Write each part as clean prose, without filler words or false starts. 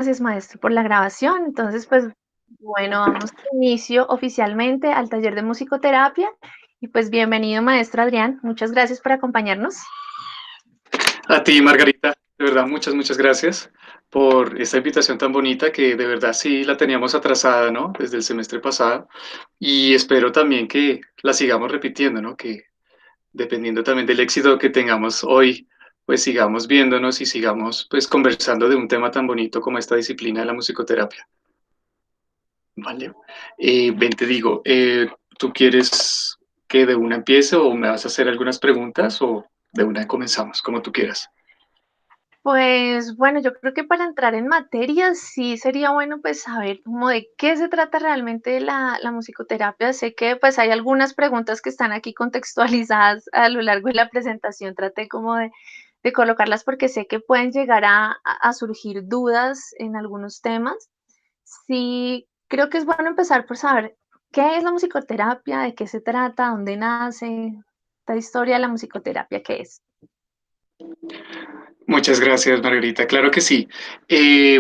Gracias, maestro, por la grabación. Entonces, pues, bueno, damos inicio oficialmente al taller de musicoterapia. Y pues, bienvenido, maestro Adrián. Muchas gracias por acompañarnos. A ti, Margarita, de verdad, muchas gracias por esta invitación tan bonita que de verdad sí la teníamos atrasada, ¿no? Desde el semestre pasado. Y espero también que la sigamos repitiendo, ¿no? Que dependiendo también del éxito que tengamos hoy, pues sigamos viéndonos y sigamos pues conversando de un tema tan bonito como esta disciplina de la musicoterapia. Vale. Ven, te digo, ¿tú quieres que de una empiece o me vas a hacer algunas preguntas o de una comenzamos, como tú quieras? Pues bueno, yo creo que para entrar en materia sí sería bueno pues saber como de qué se trata realmente la musicoterapia. Sé que pues hay algunas preguntas que están aquí contextualizadas a lo largo de la presentación. Traté como de colocarlas porque sé que pueden llegar a surgir dudas en algunos temas. Sí, creo que es bueno empezar por saber qué es la musicoterapia, de qué se trata, dónde nace, esta historia de la musicoterapia, ¿qué es? Muchas gracias, Margarita. Claro que sí.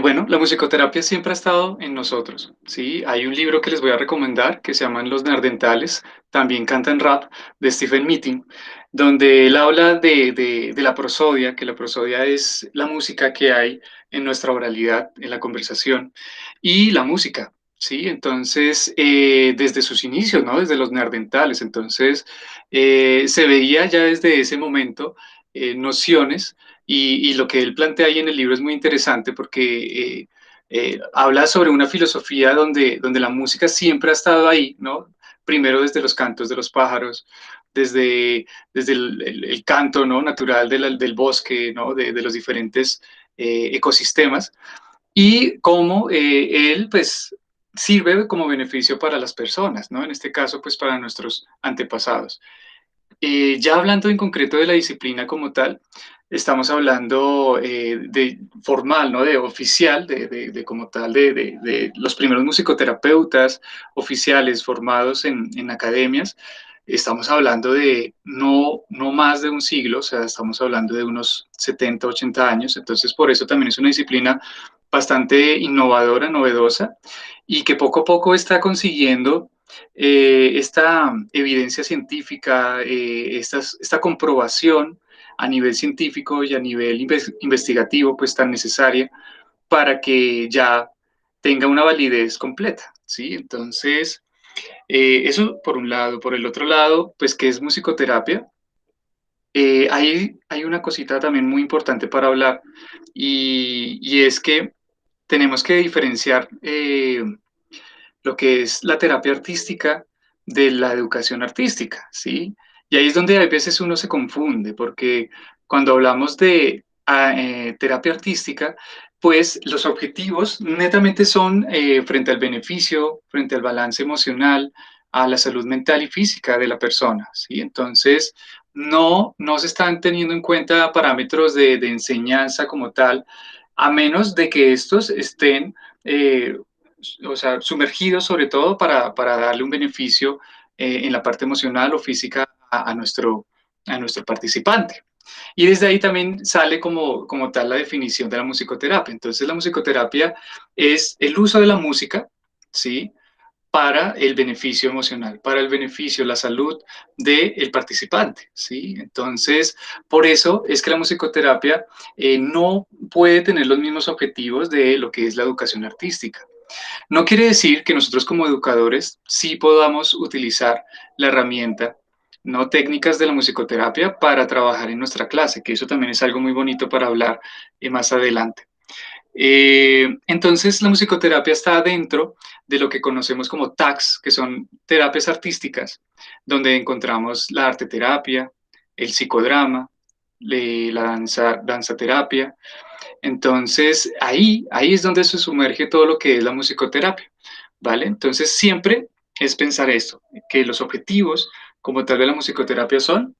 Bueno, la musicoterapia siempre ha estado en nosotros, ¿sí? Hay un libro que les voy a recomendar que se llama Los Neandertales, también cantan rap, de Stephen Meeting, donde él habla de la prosodia, que la prosodia es la música que hay en nuestra oralidad, en la conversación, y la música, ¿sí? Entonces, desde sus inicios, ¿no? Desde los neandertales, entonces, se veía ya desde ese momento nociones y lo que él plantea ahí en el libro es muy interesante porque habla sobre una filosofía donde la música siempre ha estado ahí, ¿no? Primero desde los cantos de los pájaros, desde el canto, ¿no? Natural del bosque, ¿no? De los diferentes ecosistemas y cómo él, pues, sirve como beneficio para las personas, ¿no? En este caso, pues, para nuestros antepasados. Ya hablando en concreto de la disciplina como tal, estamos hablando de formal, ¿no? De oficial, de como tal, de los primeros musicoterapeutas oficiales formados en academias. Estamos hablando de no más de un siglo, o sea, estamos hablando de unos 70, 80 años. Entonces, por eso también es una disciplina bastante innovadora, novedosa, y que poco a poco está consiguiendo esta evidencia científica, esta comprobación a nivel científico y a nivel investigativo, pues tan necesaria para que ya tenga una validez completa, ¿sí? Entonces, eso por un lado. Por el otro lado, pues, ¿qué es musicoterapia? Hay una cosita también muy importante para hablar y es que tenemos que diferenciar lo que es la terapia artística de la educación artística, ¿sí? Y ahí es donde a veces uno se confunde, porque cuando hablamos de terapia artística, pues los objetivos netamente son frente al beneficio, frente al balance emocional, a la salud mental y física de la persona, ¿sí? Entonces, no se están teniendo en cuenta parámetros de enseñanza como tal, a menos de que estos estén o sea, sumergidos sobre todo para darle un beneficio en la parte emocional o física a nuestro participante. Y desde ahí también sale como tal la definición de la musicoterapia. Entonces, la musicoterapia es el uso de la música, ¿sí? Para el beneficio emocional, para el beneficio, la salud del participante, ¿sí? Entonces, por eso es que la musicoterapia no puede tener los mismos objetivos de lo que es la educación artística. No quiere decir que nosotros como educadores sí podamos utilizar la herramienta, no técnicas de la musicoterapia para trabajar en nuestra clase, que eso también es algo muy bonito para hablar más adelante. Entonces, la musicoterapia está dentro de lo que conocemos como TACs, que son terapias artísticas, donde encontramos la arte terapia, el psicodrama, la danza terapia, entonces, ahí es donde se sumerge todo lo que es la musicoterapia, ¿vale? Entonces, siempre es pensar esto, que los objetivos como tal de la musicoterapia son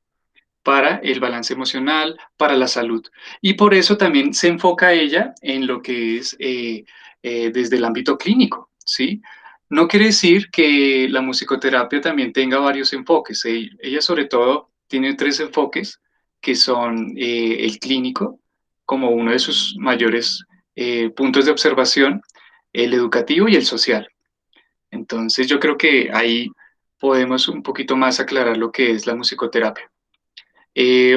para el balance emocional, para la salud. Y por eso también se enfoca ella en lo que es desde el ámbito clínico, ¿sí? No quiere decir que la musicoterapia también tenga varios enfoques. Ella sobre todo tiene tres enfoques que son el clínico como uno de sus mayores puntos de observación, el educativo y el social. Entonces yo creo que ahí podemos un poquito más aclarar lo que es la musicoterapia.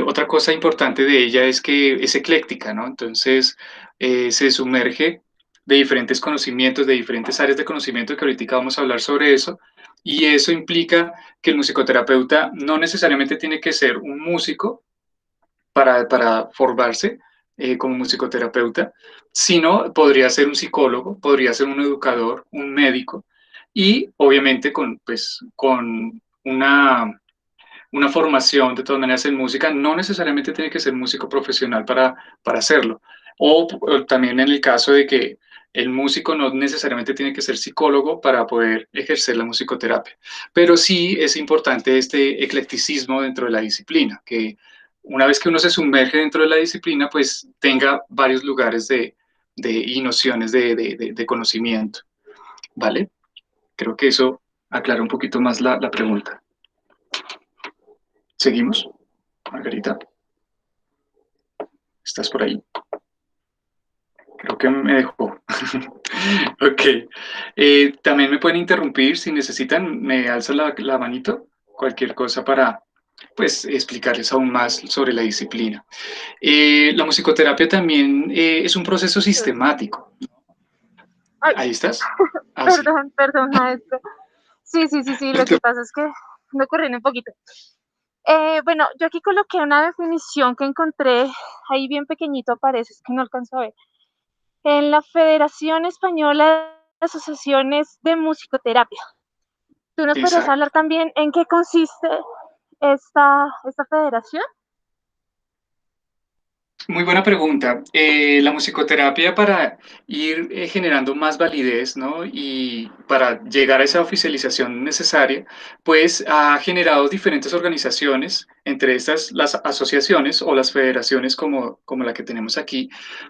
Otra cosa importante de ella es que es ecléctica, ¿no? Entonces se sumerge de diferentes conocimientos, de diferentes áreas de conocimiento, que ahorita vamos a hablar sobre eso, y eso implica que el musicoterapeuta no necesariamente tiene que ser un músico para formarse como musicoterapeuta, sino podría ser un psicólogo, podría ser un educador, un médico, y obviamente con, pues, con una formación de todas maneras en música, no necesariamente tiene que ser músico profesional para hacerlo. O también en el caso de que el músico no necesariamente tiene que ser psicólogo para poder ejercer la musicoterapia. Pero sí es importante este eclecticismo dentro de la disciplina, que una vez que uno se sumerge dentro de la disciplina, pues tenga varios lugares y nociones de conocimiento, ¿vale? Creo que eso aclara un poquito más la pregunta. ¿Seguimos? Margarita, ¿estás por ahí? Creo que me dejó. Ok. También me pueden interrumpir si necesitan, me alzan la manito, cualquier cosa para pues explicarles aún más sobre la disciplina. La musicoterapia también es un proceso sistemático. Ay, ¿Ahí estás? Ah, sí. perdón, perdón, maestro. Sí, sí, sí, sí, lo que pasa es que ando corriendo un poquito. Bueno, yo aquí coloqué una definición que encontré ahí bien pequeñito, parece, es que no alcanzo a ver. En la Federación Española de Asociaciones de Musicoterapia. ¿Tú nos podrías Exacto. hablar también en qué consiste esta federación? Muy buena pregunta. La musicoterapia para ir generando más validez, ¿no? Y para llegar a esa oficialización necesaria, pues ha generado diferentes organizaciones, entre estas las asociaciones o las federaciones como la que tenemos aquí,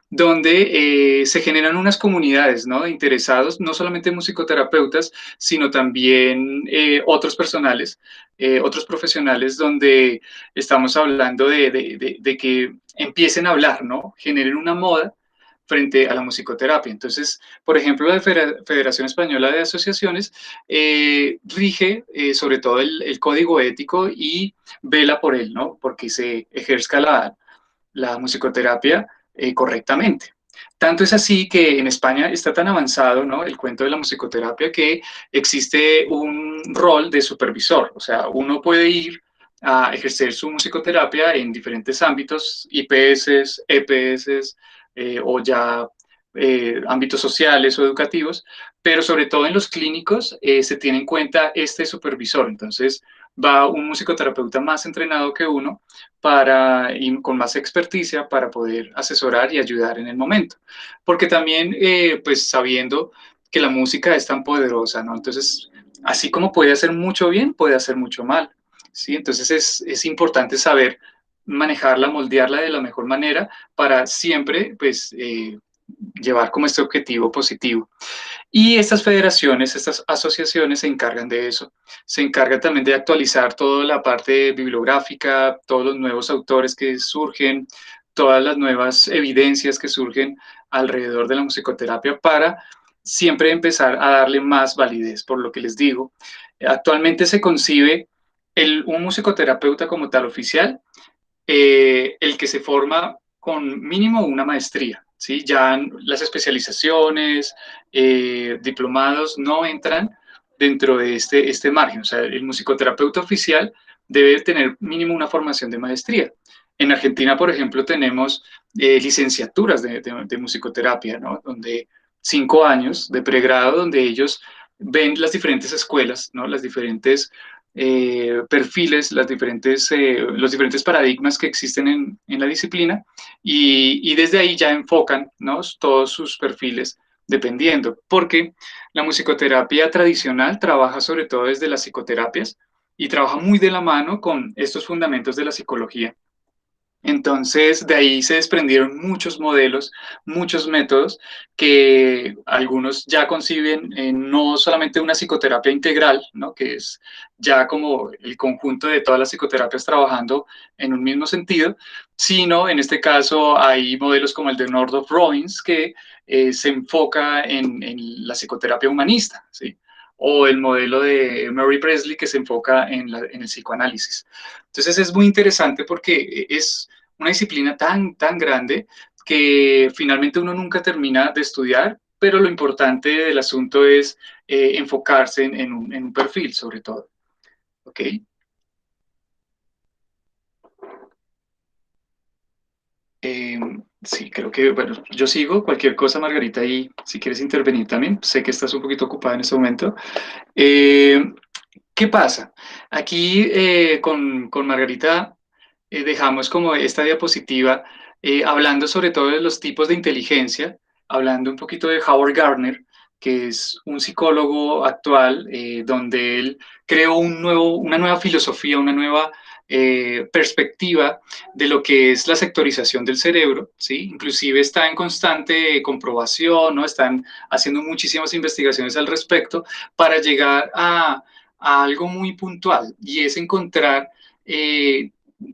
donde se generan unas comunidades, ¿no? De interesados, no solamente musicoterapeutas, sino también otros profesionales, donde estamos hablando de que empiecen a hablar, ¿no? Generen una moda frente a la musicoterapia. Entonces, por ejemplo, la Federación Española de Asociaciones rige sobre todo el código ético y vela por él, ¿no? Porque se ejerzca la musicoterapia correctamente. Tanto es así que en España está tan avanzado, ¿no? El cuento de la musicoterapia, que existe un rol de supervisor. O sea, uno puede ir a ejercer su musicoterapia en diferentes ámbitos, IPS, EPS, o ya ámbitos sociales o educativos, pero sobre todo en los clínicos se tiene en cuenta este supervisor. Entonces va un musicoterapeuta más entrenado que uno y con más experticia para poder asesorar y ayudar en el momento. Porque también, pues sabiendo que la música es tan poderosa, ¿no? Entonces, así como puede hacer mucho bien, puede hacer mucho mal, ¿sí? Entonces es importante saber manejarla, moldearla de la mejor manera para siempre, pues, llevar como este objetivo positivo. Y estas federaciones, estas asociaciones se encargan de eso. Se encargan también de actualizar toda la parte bibliográfica, todos los nuevos autores que surgen, todas las nuevas evidencias que surgen alrededor de la musicoterapia para siempre empezar a darle más validez. Por lo que les digo, actualmente se concibe un musicoterapeuta como tal oficial, el que se forma con mínimo una maestría, ¿sí? Ya las especializaciones, diplomados no entran dentro de este margen. O sea, el musicoterapeuta oficial debe tener mínimo una formación de maestría. En Argentina, por ejemplo, tenemos licenciaturas de musicoterapia, ¿no? Donde 5 años de pregrado, donde ellos ven las diferentes escuelas, ¿no? Las diferentes perfiles, los diferentes paradigmas que existen en la disciplina, y desde ahí ya enfocan, ¿no? Todos sus perfiles dependiendo, porque la musicoterapia tradicional trabaja sobre todo desde las psicoterapias y trabaja muy de la mano con estos fundamentos de la psicología. Entonces, de ahí se desprendieron muchos modelos, muchos métodos que algunos ya conciben no solamente una psicoterapia integral, ¿no? Que es ya como el conjunto de todas las psicoterapias trabajando en un mismo sentido, sino en este caso hay modelos como el de Northrop Robbins que se enfoca en la psicoterapia humanista, ¿sí? O el modelo de Mary Presley que se enfoca en el psicoanálisis. Entonces es muy interesante porque es una disciplina tan grande que finalmente uno nunca termina de estudiar, pero lo importante del asunto es enfocarse en un perfil sobre todo. ¿Ok? Eh, sí, creo que, bueno, yo sigo cualquier cosa, Margarita, y si quieres intervenir también, sé que estás un poquito ocupada en este momento. Eh, ¿Qué pasa? Aquí con Margarita dejamos como esta diapositiva hablando sobre todo de los tipos de inteligencia, hablando un poquito de Howard Gardner, que es un psicólogo actual donde él creó una nueva filosofía, una nueva perspectiva de lo que es la sectorización del cerebro, ¿sí? Inclusive está en constante comprobación, ¿no? Están haciendo muchísimas investigaciones al respecto para llegar a algo muy puntual y es encontrar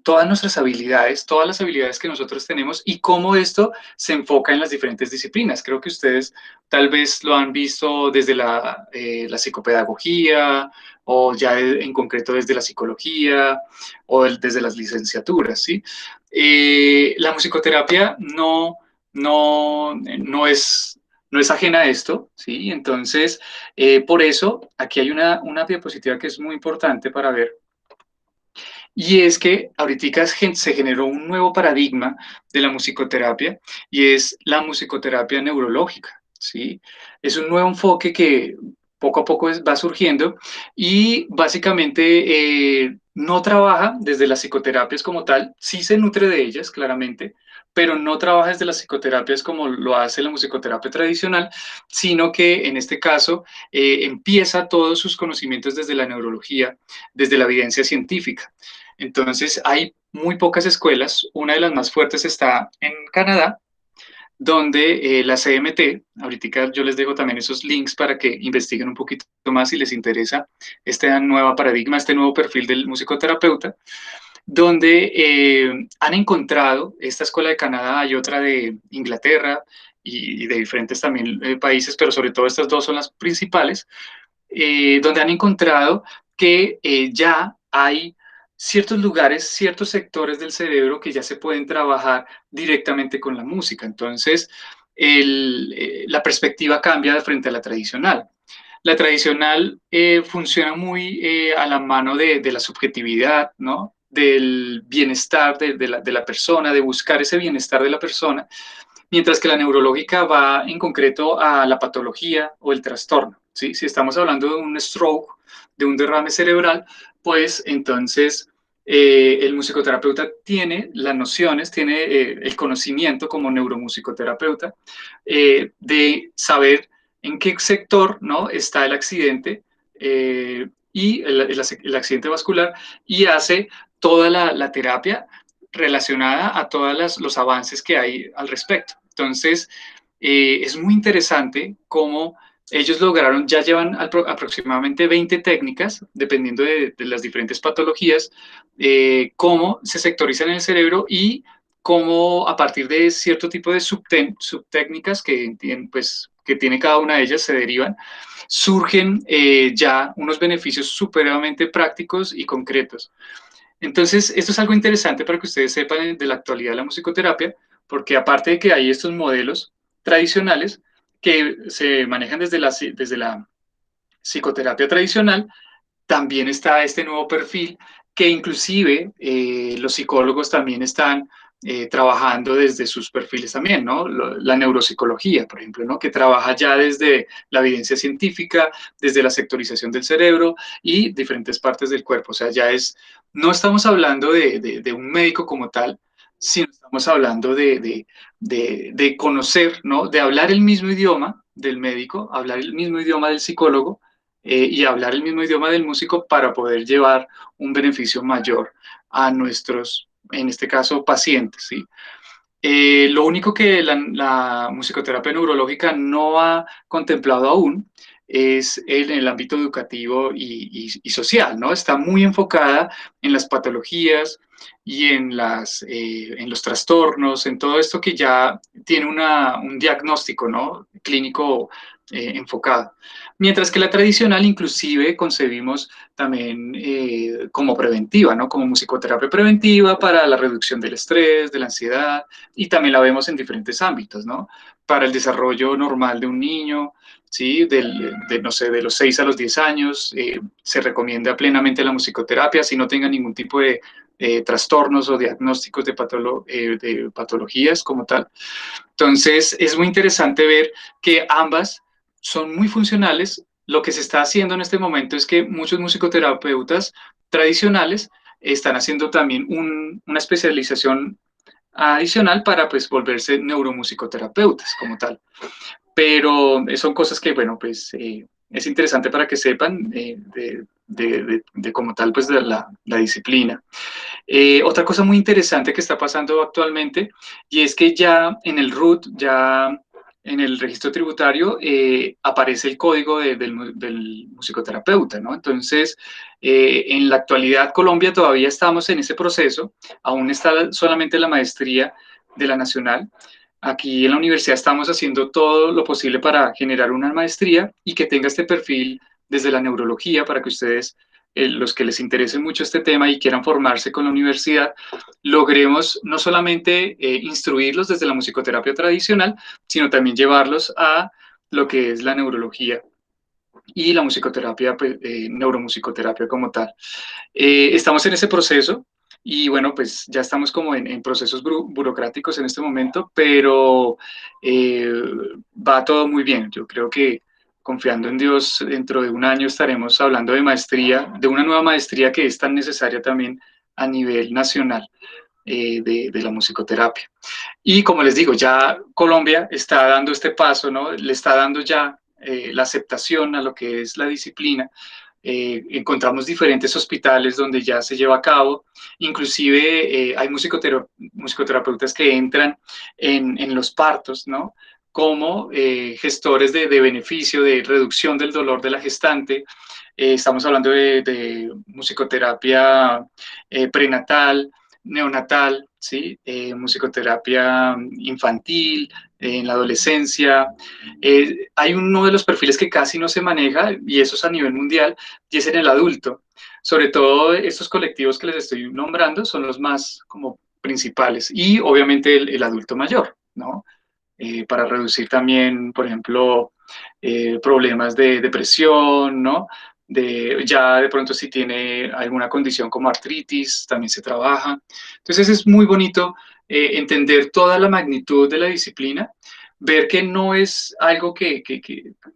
todas nuestras habilidades, todas las habilidades que nosotros tenemos y cómo esto se enfoca en las diferentes disciplinas. Creo que ustedes tal vez lo han visto desde la psicopedagogía o ya en concreto desde la psicología o desde las licenciaturas, ¿sí? La musicoterapia no es ajena a esto, ¿sí? Entonces, por eso, aquí hay una diapositiva que es muy importante para ver y es que ahorita se generó un nuevo paradigma de la musicoterapia y es la musicoterapia neurológica, ¿sí? Es un nuevo enfoque que poco a poco va surgiendo y básicamente no trabaja desde las psicoterapias como tal, sí se nutre de ellas, claramente, pero no trabaja desde las psicoterapias como lo hace la musicoterapia tradicional, sino que en este caso empieza todos sus conocimientos desde la neurología, desde la evidencia científica. Entonces, hay muy pocas escuelas. Una de las más fuertes está en Canadá, donde la CMT, ahorita yo les dejo también esos links para que investiguen un poquito más si les interesa este nuevo paradigma, este nuevo perfil del musicoterapeuta, donde han encontrado esta escuela de Canadá, hay otra de Inglaterra y de diferentes también países, pero sobre todo estas dos son las principales, donde han encontrado que ya hay ciertos lugares, ciertos sectores del cerebro que ya se pueden trabajar directamente con la música. Entonces, la perspectiva cambia de frente a la tradicional. La tradicional funciona muy a la mano de la subjetividad, ¿no? Del bienestar de la persona, de buscar ese bienestar de la persona, mientras que la neurológica va en concreto a la patología o el trastorno. ¿Sí? Si estamos hablando de un stroke, de un derrame cerebral, pues entonces el musicoterapeuta tiene las nociones, tiene el conocimiento como neuromusicoterapeuta de saber en qué sector, ¿no? Está el accidente y el accidente vascular y hace toda la terapia relacionada a todos los avances que hay al respecto. Entonces, es muy interesante cómo ellos lograron, ya llevan aproximadamente 20 técnicas, dependiendo de las diferentes patologías, cómo se sectorizan en el cerebro y cómo a partir de cierto tipo de subtécnicas pues, que tiene cada una de ellas, se derivan, surgen ya unos beneficios supremamente prácticos y concretos. Entonces, esto es algo interesante para que ustedes sepan de la actualidad de la musicoterapia, porque aparte de que hay estos modelos tradicionales que se manejan desde la psicoterapia tradicional, también está este nuevo perfil que inclusive los psicólogos también están trabajando desde sus perfiles también, ¿no? La neuropsicología, por ejemplo, ¿no? Que trabaja ya desde la evidencia científica, desde la sectorización del cerebro y diferentes partes del cuerpo. O sea, no estamos hablando de un médico como tal, sino estamos hablando de conocer, ¿no? De hablar el mismo idioma del médico, hablar el mismo idioma del psicólogo y hablar el mismo idioma del músico para poder llevar un beneficio mayor a nuestros en este caso pacientes, ¿sí? Lo único que la musicoterapia neurológica no ha contemplado aún es en el ámbito educativo y social, ¿no? Está muy enfocada en las patologías y en los trastornos, en todo esto que ya tiene un diagnóstico, ¿no? Clínico enfocado. Mientras que la tradicional inclusive concebimos también como preventiva, ¿no? Como musicoterapia preventiva para la reducción del estrés, de la ansiedad, y también la vemos en diferentes ámbitos, ¿no? Para el desarrollo normal de un niño, ¿sí? No sé, de los 6 a los 10 años, se recomienda plenamente la musicoterapia si no tenga ningún tipo de trastornos o diagnósticos de patologías como tal. Entonces, es muy interesante ver que ambas son muy funcionales. Lo que se está haciendo en este momento es que muchos musicoterapeutas tradicionales están haciendo también una especialización adicional para pues volverse neuromusicoterapeutas como tal. Pero son cosas que, bueno, pues es interesante para que sepan de como tal pues de la disciplina. Otra cosa muy interesante que está pasando actualmente y es que ya en el RUT, ya en el registro tributario, aparece el código del musicoterapeuta, ¿no? Entonces, en la actualidad, Colombia todavía estamos en ese proceso, aún está solamente la maestría de la nacional. Aquí en la universidad estamos haciendo todo lo posible para generar una maestría y que tenga este perfil desde la neurología para que ustedes los que les interese mucho este tema y quieran formarse con la universidad, logremos no solamente instruirlos desde la musicoterapia tradicional, sino también llevarlos a lo que es la neurología y la musicoterapia, pues, neuromusicoterapia como tal. Estamos en ese proceso y bueno, pues ya estamos como en procesos burocráticos en este momento, pero eh, va todo muy bien. Yo creo que confiando en Dios, dentro de un año estaremos hablando de maestría, de una nueva maestría que es tan necesaria también a nivel nacional de la musicoterapia. Y como les digo, ya Colombia está dando este paso, ¿no? Le está dando ya la aceptación a lo que es la disciplina. Encontramos diferentes hospitales donde ya se lleva a cabo, inclusive hay musicoterapeutas que entran en los partos, ¿no? Como gestores de beneficio, de reducción del dolor de la gestante. Estamos hablando de musicoterapia prenatal, neonatal, ¿sí? Musicoterapia infantil, en la adolescencia. Hay uno de los perfiles que casi no se maneja, y eso es a nivel mundial, y es en el adulto. Sobre todo estos colectivos que les estoy nombrando son los más como principales, y obviamente el adulto mayor, ¿no? Para reducir también, por ejemplo, problemas de depresión, ¿no? Ya de pronto si tiene alguna condición como artritis, también se trabaja. Entonces es muy bonito entender toda la magnitud de la disciplina, ver que no es algo que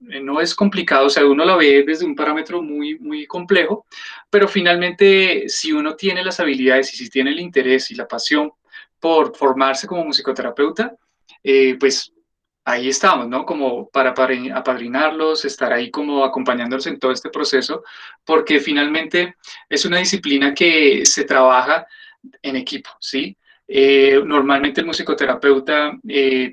no es complicado, o sea, uno la ve desde un parámetro muy, muy complejo, pero finalmente si uno tiene las habilidades y si tiene el interés y la pasión por formarse como musicoterapeuta, pues ahí estamos, ¿no? Como para apadrinarlos, estar ahí como acompañándolos en todo este proceso, porque finalmente es una disciplina que se trabaja en equipo, ¿sí? Normalmente el musicoterapeuta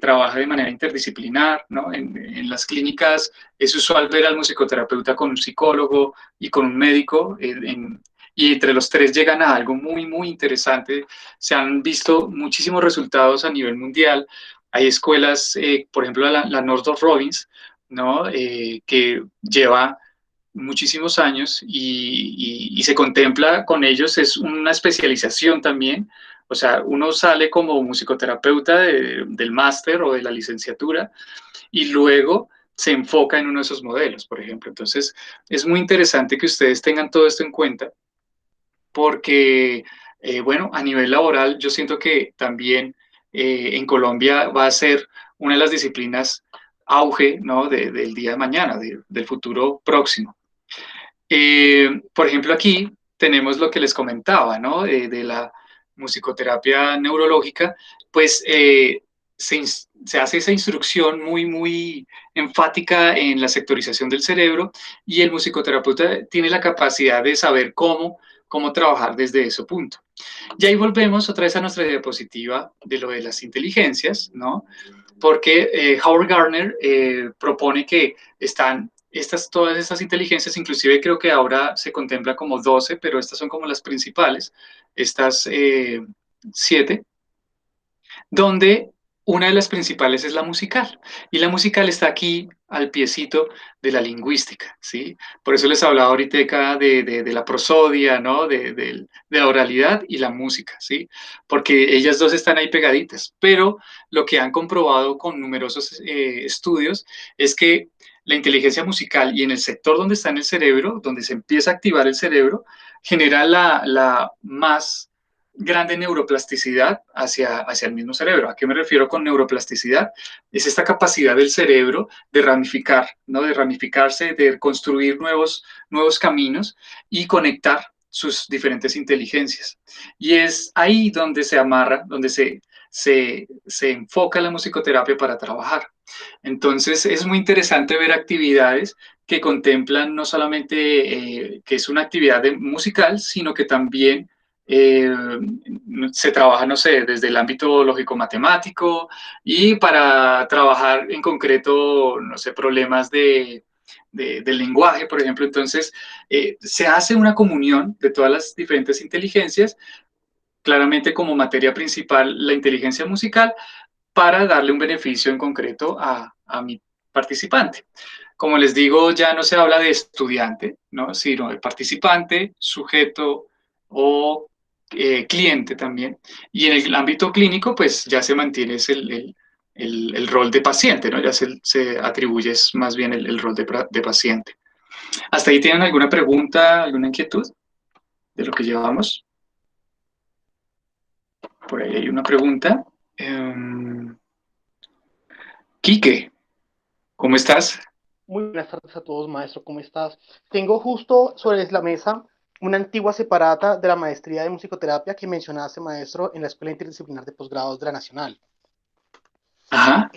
trabaja de manera interdisciplinar, ¿no? En las clínicas es usual ver al musicoterapeuta con un psicólogo y con un médico, y entre los tres llegan a algo muy, muy interesante. Se han visto muchísimos resultados a nivel mundial. Hay escuelas, por ejemplo, la Northrop Robbins, ¿no? Que lleva muchísimos años y se contempla con ellos, es una especialización también. O sea, uno sale como musicoterapeuta del máster o de la licenciatura y luego se enfoca en uno de esos modelos, por ejemplo. Entonces, es muy interesante que ustedes tengan todo esto en cuenta porque, bueno, a nivel laboral yo siento que también en Colombia va a ser una de las disciplinas auge, ¿no? Del día de mañana, del futuro próximo. Por ejemplo, aquí tenemos lo que les comentaba, ¿no? De la musicoterapia neurológica, pues se hace esa instrucción muy, muy enfática en la sectorización del cerebro y el musicoterapeuta tiene la capacidad de saber cómo trabajar desde ese punto. Y ahí volvemos otra vez a nuestra diapositiva de lo de las inteligencias, ¿no? Porque Howard Gardner propone que están todas estas inteligencias, inclusive creo que ahora se contempla como 12, pero estas son como las principales, estas 7, donde una de las principales es la musical, y la musical está aquí al piecito de la lingüística, ¿sí? Por eso les hablaba ahorita de la prosodia, ¿no? De la oralidad y la música, ¿sí? Porque ellas dos están ahí pegaditas, pero lo que han comprobado con numerosos estudios es que la inteligencia musical y en el sector donde está en el cerebro, donde se empieza a activar el cerebro, genera la más grande neuroplasticidad hacia el mismo cerebro. ¿A qué me refiero con neuroplasticidad? Es esta capacidad del cerebro de ramificar, ¿no? De ramificarse, de construir nuevos caminos y conectar sus diferentes inteligencias. Y es ahí donde se amarra, donde se enfoca la musicoterapia para trabajar. Entonces es muy interesante ver actividades que contemplan no solamente que es una actividad musical, sino que también eh, se trabaja, no sé, desde el ámbito lógico-matemático y para trabajar en concreto, no sé, problemas del lenguaje, por ejemplo. Entonces, se hace una comunión de todas las diferentes inteligencias, claramente como materia principal la inteligencia musical, para darle un beneficio en concreto a mi participante. Como les digo, ya no se habla de estudiante, ¿no? Sino de participante, sujeto o cliente también. Y en el ámbito clínico, pues ya se mantiene el rol de paciente, ¿no? Ya se atribuye más bien el rol de paciente. ¿Hasta ahí tienen alguna pregunta, alguna inquietud de lo que llevamos? Por ahí hay una pregunta. Quique, ¿cómo estás? Muy buenas tardes a todos, maestro, ¿cómo estás? Tengo justo sobre la mesa una antigua separata de la maestría de musicoterapia que mencionaste, maestro, en la Escuela Interdisciplinar de Posgrados de la Nacional. Ajá.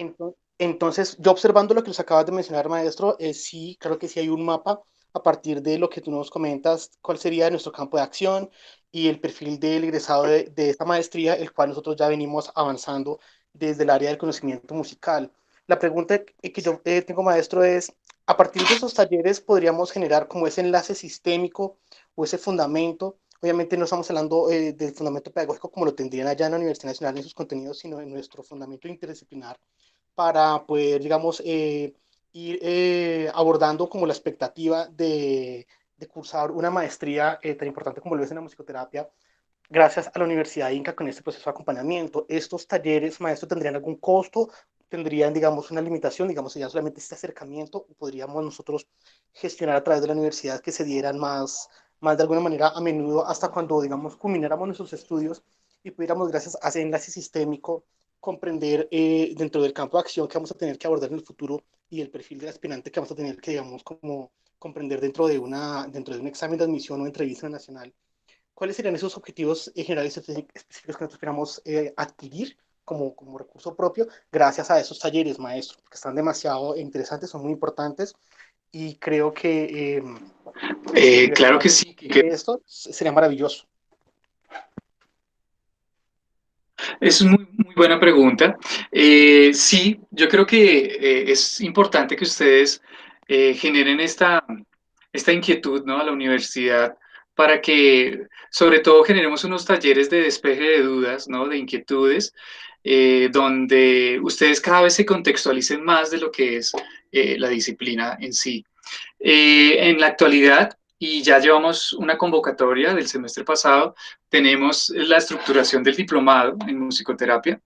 Entonces, yo observando lo que nos acabas de mencionar, maestro, sí, claro que sí hay un mapa a partir de lo que tú nos comentas, cuál sería nuestro campo de acción y el perfil del egresado de esta maestría, el cual nosotros ya venimos avanzando desde el área del conocimiento musical. La pregunta que yo tengo, maestro, es, a partir de esos talleres podríamos generar como ese enlace sistémico o ese fundamento. Obviamente no estamos hablando del fundamento pedagógico como lo tendrían allá en la Universidad Nacional en sus contenidos, sino en nuestro fundamento interdisciplinar para poder, digamos, ir abordando como la expectativa de cursar una maestría tan importante como lo es en la musicoterapia, gracias a la Universidad Inca con este proceso de acompañamiento. ¿Estos talleres, maestro, tendrían algún costo? ¿Tendrían, digamos, una limitación? Digamos, sería solamente este acercamiento, ¿o podríamos nosotros gestionar a través de la universidad que se dieran más de alguna manera a menudo hasta cuando, digamos, culmináramos nuestros estudios y pudiéramos, gracias a ese enlace sistémico, comprender dentro del campo de acción que vamos a tener que abordar en el futuro y el perfil del aspirante que vamos a tener que, digamos, como comprender dentro de un examen de admisión o entrevista nacional? ¿Cuáles serían esos objetivos generales específicos que nosotros esperamos adquirir como recurso propio gracias a esos talleres, maestros? Que están demasiado interesantes, son muy importantes y creo que si Claro que pudiéramos sí, adquirir esto, sería maravilloso. es muy buena pregunta. Sí, yo creo que es importante que ustedes generen esta inquietud, ¿no? A la universidad para que, sobre todo, generemos unos talleres de despeje de dudas, ¿no? De inquietudes, donde ustedes cada vez se contextualicen más de lo que es la disciplina en sí. En la actualidad, y ya llevamos una convocatoria del semestre pasado, tenemos la estructuración del diplomado en musicoterapia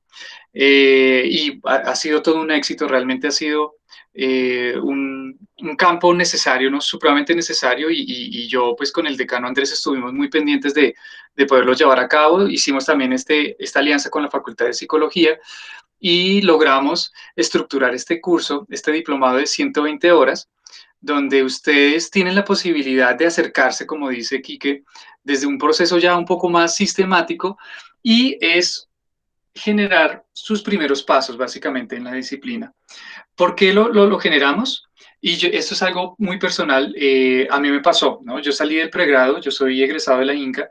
y ha sido todo un éxito, realmente ha sido un campo necesario, ¿no? Supremamente necesario y yo pues con el decano Andrés estuvimos muy pendientes de poderlo llevar a cabo, hicimos también esta alianza con la Facultad de Psicología y logramos estructurar este curso, este diplomado de 120 horas, donde ustedes tienen la posibilidad de acercarse, como dice Quique, desde un proceso ya un poco más sistemático y es generar sus primeros pasos básicamente en la disciplina. ¿Por qué lo generamos? Y esto es algo muy personal, a mí me pasó, ¿no? Yo salí del pregrado, yo soy egresado de la INCA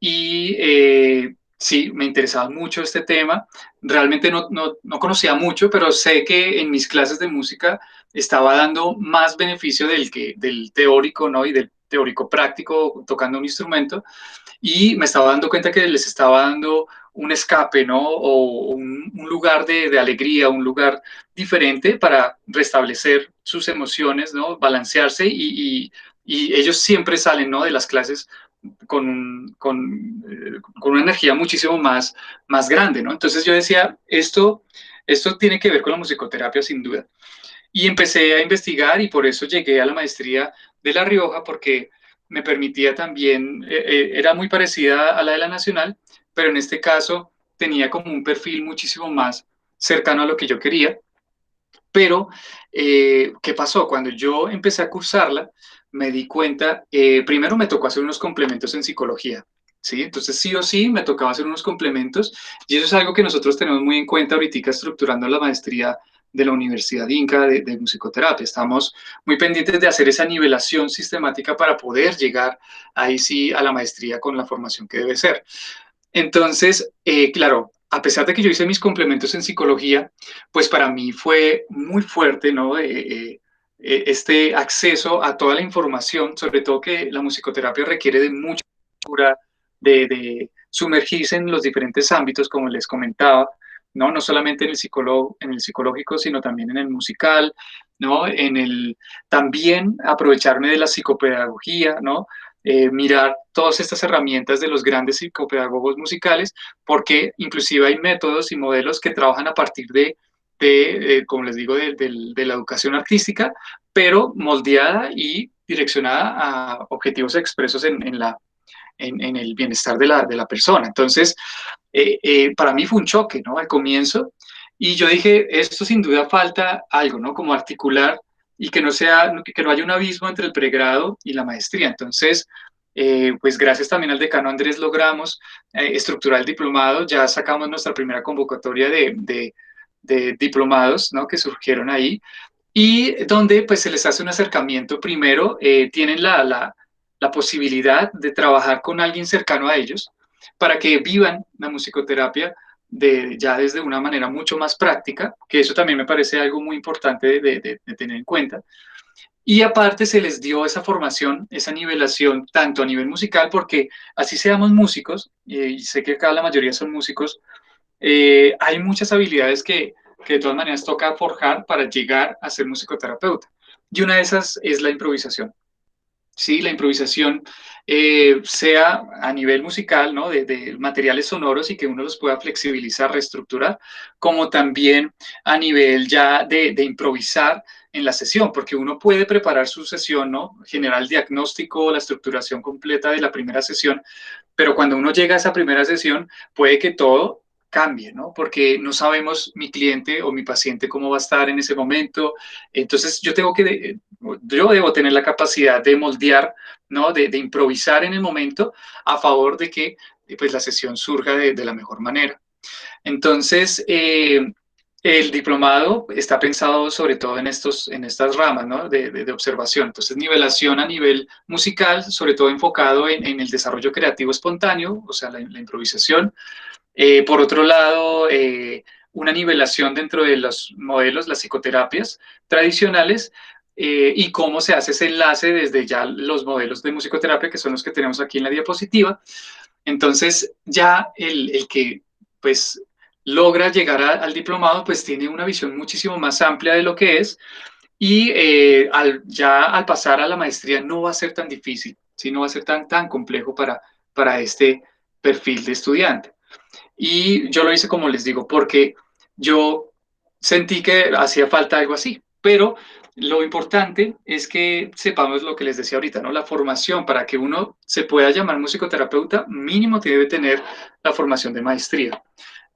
y sí, me interesaba mucho este tema. Realmente no conocía mucho, pero sé que en mis clases de música estaba dando más beneficio del teórico, ¿no? Y del teórico práctico tocando un instrumento, y me estaba dando cuenta que les estaba dando un escape, ¿no? O un lugar de alegría, un lugar diferente para restablecer sus emociones, ¿no? Balancearse y ellos siempre salen, ¿no? De las clases con una energía muchísimo más grande, ¿no? Entonces yo decía, esto tiene que ver con la musicoterapia sin duda. Y empecé a investigar y por eso llegué a la maestría de La Rioja, porque me permitía también, era muy parecida a la de la Nacional, pero en este caso tenía como un perfil muchísimo más cercano a lo que yo quería. Pero, ¿qué pasó? Cuando yo empecé a cursarla, me di cuenta, primero me tocó hacer unos complementos en psicología, ¿sí? Entonces, sí o sí, me tocaba hacer unos complementos, y eso es algo que nosotros tenemos muy en cuenta ahorita estructurando la maestría de la Universidad Inca de musicoterapia. Estamos muy pendientes de hacer esa nivelación sistemática para poder llegar ahí sí a la maestría con la formación que debe ser. Entonces, claro, a pesar de que yo hice mis complementos en psicología, pues para mí fue muy fuerte, ¿no? Este acceso a toda la información, sobre todo que la musicoterapia requiere de mucha cultura, de sumergirse en los diferentes ámbitos, como les comentaba, ¿no? No solamente en el psicológico, sino también en el musical, ¿no? También aprovecharme de la psicopedagogía, ¿no? Mirar todas estas herramientas de los grandes psicopedagogos musicales, porque inclusive hay métodos y modelos que trabajan a partir como les digo, de la educación artística, pero moldeada y direccionada a objetivos expresos en el bienestar de la persona. Entonces, para mí fue un choque, ¿no? Al comienzo, y yo dije, esto sin duda falta algo, ¿no? Como articular y que no haya un abismo entre el pregrado y la maestría. Entonces, pues gracias también al decano Andrés logramos estructurar el diplomado, ya sacamos nuestra primera convocatoria de diplomados, ¿no? Que surgieron ahí, y donde pues se les hace un acercamiento primero, tienen la posibilidad de trabajar con alguien cercano a ellos para que vivan la musicoterapia ya desde una manera mucho más práctica, que eso también me parece algo muy importante de tener en cuenta. Y aparte se les dio esa formación, esa nivelación, tanto a nivel musical, porque así seamos músicos, y sé que acá la mayoría son músicos, hay muchas habilidades que de todas maneras toca forjar para llegar a ser musicoterapeuta. Y una de esas es la improvisación. Sí, la improvisación, sea a nivel musical, ¿no? De materiales sonoros y que uno los pueda flexibilizar, reestructurar, como también a nivel ya de improvisar en la sesión, porque uno puede preparar su sesión, ¿no? Generar el diagnóstico, la estructuración completa de la primera sesión, pero cuando uno llega a esa primera sesión, puede que todo cambie, ¿no? Porque no sabemos mi cliente o mi paciente cómo va a estar en ese momento. Entonces yo debo tener la capacidad de moldear, ¿no? De improvisar en el momento a favor de que pues la sesión surja de la mejor manera. Entonces, el diplomado está pensado sobre todo en estas ramas, ¿no? de observación. Entonces, nivelación a nivel musical, sobre todo enfocado en el desarrollo creativo espontáneo, o sea, la improvisación. Por otro lado, una nivelación dentro de los modelos, las psicoterapias tradicionales, y cómo se hace ese enlace desde ya los modelos de musicoterapia, que son los que tenemos aquí en la diapositiva. Entonces, ya el que pues logra llegar al diplomado, pues tiene una visión muchísimo más amplia de lo que es, y ya al pasar a la maestría no va a ser tan difícil, ¿sí? No va a ser tan complejo para este perfil de estudiante. Y yo lo hice, como les digo, porque yo sentí que hacía falta algo así, pero lo importante es que sepamos lo que les decía ahorita, ¿no? La formación para que uno se pueda llamar musicoterapeuta, mínimo debe tener la formación de maestría.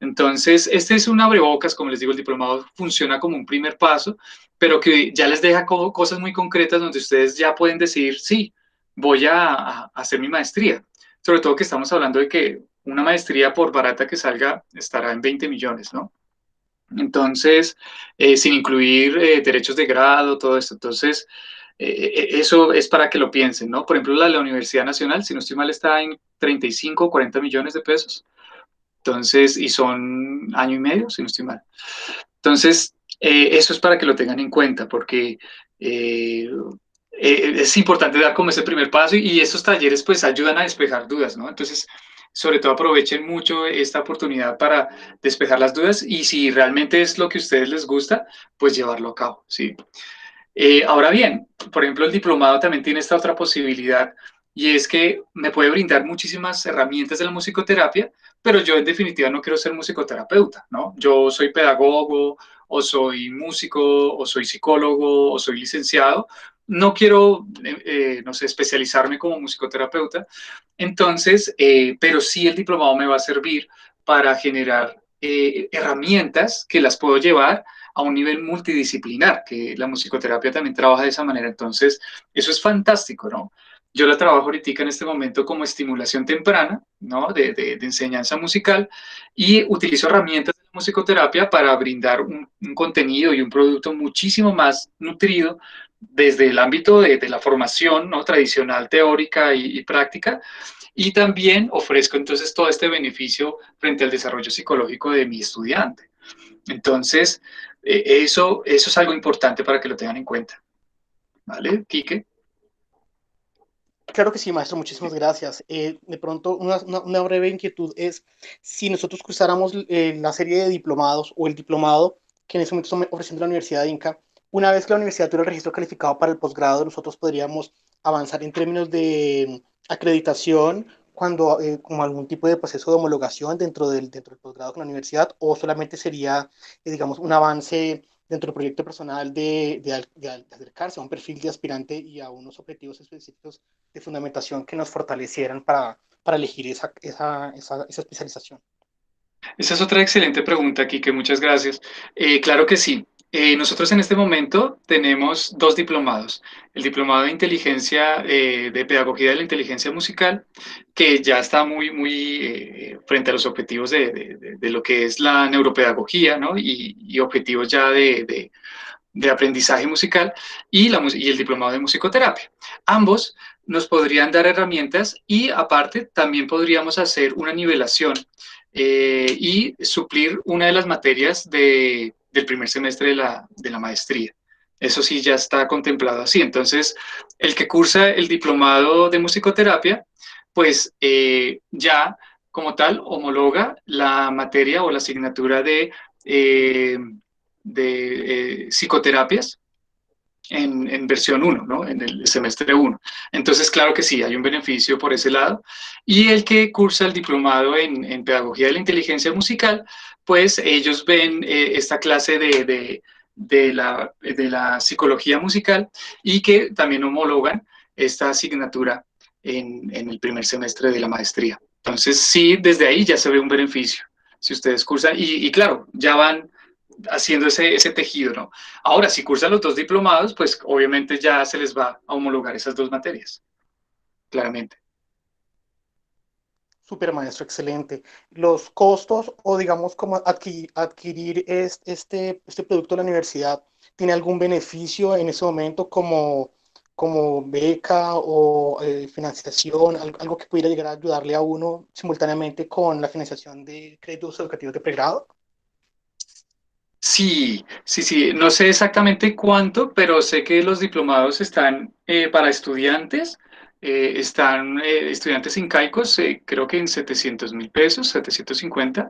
Entonces, este es un abrebocas, como les digo, el diplomado funciona como un primer paso, pero que ya les deja cosas muy concretas donde ustedes ya pueden decir, sí, voy a hacer mi maestría. Sobre todo que estamos hablando de que una maestría, por barata que salga, estará en 20 millones, ¿no? Entonces, sin incluir derechos de grado, todo esto. Entonces, eso es para que lo piensen, ¿no? Por ejemplo, la Universidad Nacional, si no estoy mal, está en 35 o 40 millones de pesos. Entonces, y son año y medio, si no estoy mal. Entonces, eso es para que lo tengan en cuenta, porque eh, es importante dar como ese primer paso y estos talleres pues ayudan a despejar dudas, ¿no? Entonces, sobre todo aprovechen mucho esta oportunidad para despejar las dudas y si realmente es lo que a ustedes les gusta, pues llevarlo a cabo, ¿sí? Ahora bien, por ejemplo, el diplomado también tiene esta otra posibilidad y es que me puede brindar muchísimas herramientas de la musicoterapia, pero yo en definitiva no quiero ser musicoterapeuta, ¿no? Yo soy pedagogo o soy músico o soy psicólogo o soy licenciado. No quiero, no sé, especializarme como musicoterapeuta. Entonces, pero sí el diplomado me va a servir para generar herramientas que las puedo llevar a un nivel multidisciplinar, que la musicoterapia también trabaja de esa manera. Entonces, eso es fantástico, ¿no? Yo la trabajo ahorita en este momento como estimulación temprana, ¿no? De enseñanza musical y utilizo herramientas de musicoterapia para brindar un contenido y un producto muchísimo más nutrido desde el ámbito de la formación, ¿no? Tradicional, teórica y práctica, y también ofrezco entonces todo este beneficio frente al desarrollo psicológico de mi estudiante. Entonces, eso es algo importante para que lo tengan en cuenta. ¿Vale, Quique? Claro que sí, maestro, muchísimas gracias. De pronto, una breve inquietud es, si nosotros cruzáramos la serie de diplomados o el diplomado que en ese momento está ofreciendo la Universidad de Inca, una vez que la universidad tuviera el registro calificado para el posgrado, nosotros podríamos avanzar en términos de acreditación cuando, como algún tipo de proceso de homologación dentro del posgrado con la universidad, o solamente sería, digamos, un avance dentro del proyecto personal de acercarse a un perfil de aspirante y a unos objetivos específicos de fundamentación que nos fortalecieran para elegir esa especialización. Esa es otra excelente pregunta, Quique, muchas gracias. Claro que sí. Nosotros en este momento tenemos dos diplomados. El diplomado de inteligencia, de pedagogía de la inteligencia musical, que ya está muy frente a los objetivos de lo que es la neuropedagogía, ¿no? Y objetivos ya de aprendizaje musical y el diplomado de musicoterapia. Ambos nos podrían dar herramientas y aparte también podríamos hacer una nivelación y suplir una de las materias del primer semestre de la maestría. Eso sí ya está contemplado así. Entonces, el que cursa el diplomado de musicoterapia, pues ya como tal homologa la materia o la asignatura de psicoterapias en versión uno, ¿no? En el semestre uno. Entonces, claro que sí, hay un beneficio por ese lado. Y el que cursa el diplomado en Pedagogía de la Inteligencia Musical, pues ellos ven esta clase de la psicología musical y que también homologan esta asignatura en el primer semestre de la maestría. Entonces, sí, desde ahí ya se ve un beneficio. Si ustedes cursan, y claro, ya van haciendo ese tejido, ¿no? Ahora, si cursan los dos diplomados, pues obviamente ya se les va a homologar esas dos materias, claramente. Super maestro, excelente. Los costos o digamos como adquirir este producto de la universidad, ¿tiene algún beneficio en ese momento como beca o financiación, algo que pudiera llegar a ayudarle a uno simultáneamente con la financiación de créditos educativos de pregrado? Sí, sí, sí. No sé exactamente cuánto, pero sé que los diplomados están para estudiantes, están estudiantes incaicos, creo que en 700.000 pesos, 750.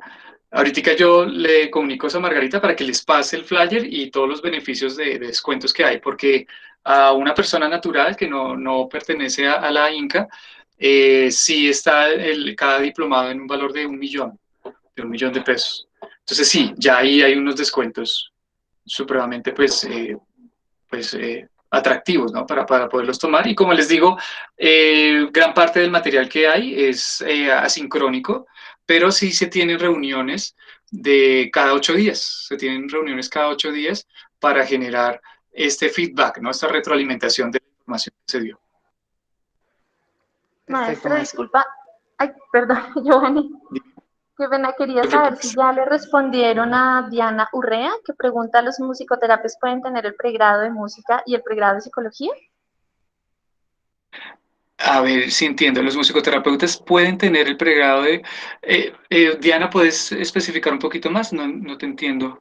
Ahorita yo le comunico eso a Margarita para que les pase el flyer y todos los beneficios de descuentos que hay, porque a una persona natural que no pertenece a la INCA, sí está cada diplomado en un valor de 1 millón de pesos. Entonces sí, ya ahí hay unos descuentos supremamente atractivos, ¿no? Para poderlos tomar. Y como les digo, gran parte del material que hay es asincrónico, pero sí se tienen reuniones de cada 8 días. Se tienen reuniones cada 8 días para generar este feedback, ¿no? Esta retroalimentación de la información que se dio. Perfecto, Maestro, maestro. disculpa. Ay, perdón, Giovanni. Qué pena, quería No te saber si preocupes. ya le respondieron a Diana Urrea, que pregunta, ¿los musicoterapias pueden tener el pregrado de música y el pregrado de psicología? A ver si entiendo, los musicoterapeutas pueden tener el pregrado de... Diana, ¿puedes especificar un poquito más? No, no te entiendo.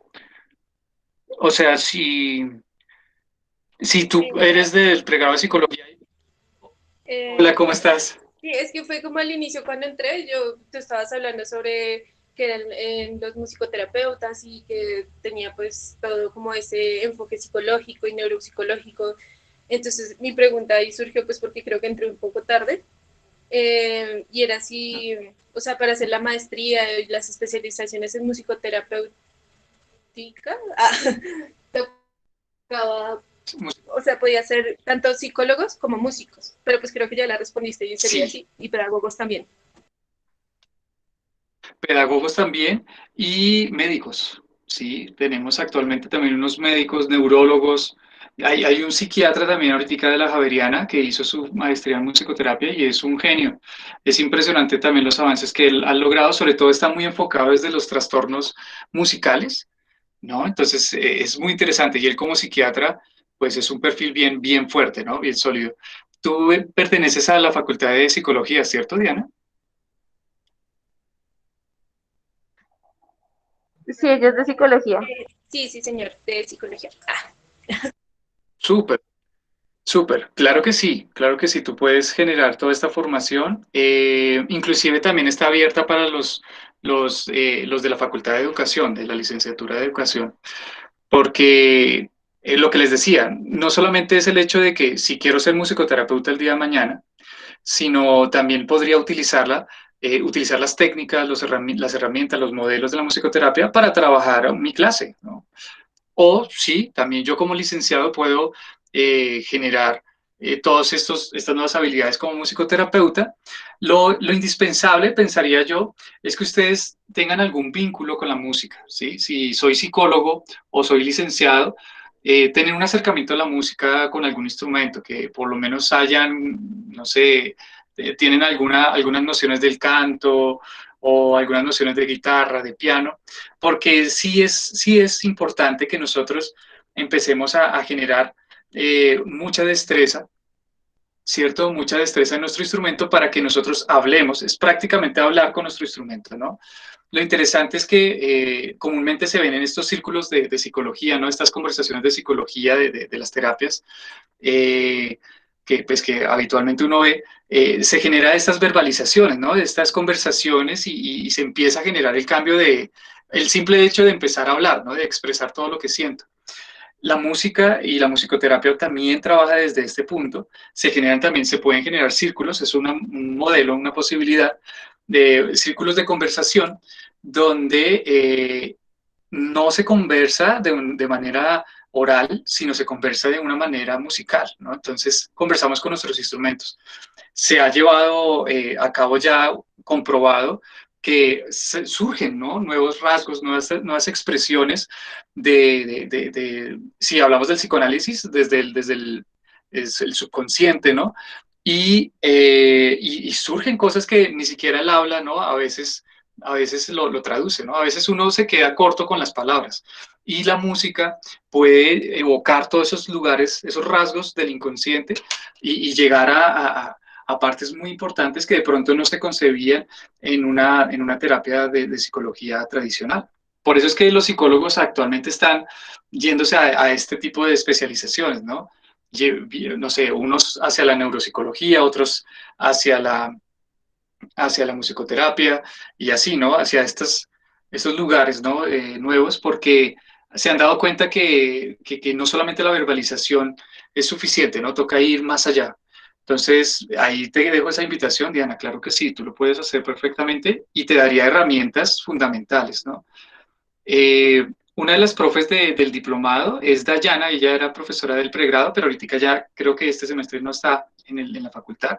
O sea, si tú eres del pregrado de psicología. Hola, Eh, ¿cómo estás? sí, es que fue como al inicio cuando entré, tú estabas hablando sobre que eran los musicoterapeutas y que tenía pues todo como ese enfoque psicológico y neuropsicológico. Entonces mi pregunta ahí surgió pues porque creo que entré un poco tarde y era si, o sea, para hacer la maestría y las especializaciones en musicoterapéutica, tocaba, o sea, podía ser tanto psicólogos como músicos, pero pues creo que ya la respondiste y sería Sí, así, y pedagogos también. pedagogos también y médicos. Sí, tenemos actualmente también unos médicos, neurólogos. Hay un psiquiatra también ahorita de la Javeriana que hizo su maestría en musicoterapia y es un genio. Es impresionante también los avances que él ha logrado, sobre todo está muy enfocado desde los trastornos musicales, ¿no? Entonces es muy interesante y él como psiquiatra, pues es un perfil bien, bien fuerte, ¿no? Bien sólido. Tú perteneces a la Facultad de Psicología, ¿cierto, Diana? Sí, ella es de psicología. Sí, sí, señor, de psicología. Ah, Súper. Súper, claro que sí, tú puedes generar toda esta formación, inclusive también está abierta para los de la Facultad de Educación, de la licenciatura de Educación, porque lo que les decía, no solamente es el hecho de que si quiero ser musicoterapeuta el día de mañana, sino también podría utilizar las técnicas, las herramientas, los modelos de la musicoterapia para trabajar mi clase, ¿no? O sí, también yo como licenciado puedo generar todas estas nuevas habilidades como musicoterapeuta. Lo indispensable, pensaría yo, es que ustedes tengan algún vínculo con la música, ¿sí? Si soy psicólogo o soy licenciado, tener un acercamiento a la música con algún instrumento, que por lo menos hayan, no sé, tienen algunas nociones del canto o algunas nociones de guitarra, de piano, porque sí es importante que nosotros empecemos a generar mucha destreza, ¿cierto? Mucha destreza en nuestro instrumento para que nosotros hablemos, es prácticamente hablar con nuestro instrumento, ¿no? Lo interesante es que comúnmente se ven en estos círculos de psicología, ¿no? Estas conversaciones de psicología de las terapias, eh, pues, que habitualmente uno ve, se genera estas verbalizaciones, ¿no? De estas conversaciones y se empieza a generar el cambio el simple hecho de empezar a hablar, ¿no? De expresar todo lo que siento. La música y la musicoterapia también trabaja desde este punto. Se pueden generar círculos, es un modelo, una posibilidad de círculos de conversación donde no se conversa de manera oral, sino se conversa de una manera musical, ¿no? Entonces, conversamos con nuestros instrumentos. Se ha llevado a cabo ya comprobado que surgen, ¿no? Nuevos rasgos, nuevas expresiones si hablamos del psicoanálisis, es el subconsciente, ¿no? Y surgen cosas que ni siquiera él habla, ¿no? A veces lo traduce, ¿no? A veces uno se queda corto con las palabras y la música puede evocar todos esos lugares, esos rasgos del inconsciente y llegar a partes muy importantes que de pronto no se concebían en una terapia de psicología tradicional. Por eso es que los psicólogos actualmente están yéndose a este tipo de especializaciones, ¿no? No sé, unos hacia la neuropsicología, otros hacia hacia la musicoterapia y así, ¿no? Hacia estos lugares, ¿no? Nuevos, porque se han dado cuenta que no solamente la verbalización es suficiente, ¿no? Toca ir más allá. Entonces, ahí te dejo esa invitación, Diana. Claro que sí, tú lo puedes hacer perfectamente y te daría herramientas fundamentales, ¿no? Una de las profes del diplomado es Dayana, ella era profesora del pregrado, pero ahorita ya creo que este semestre no está en la facultad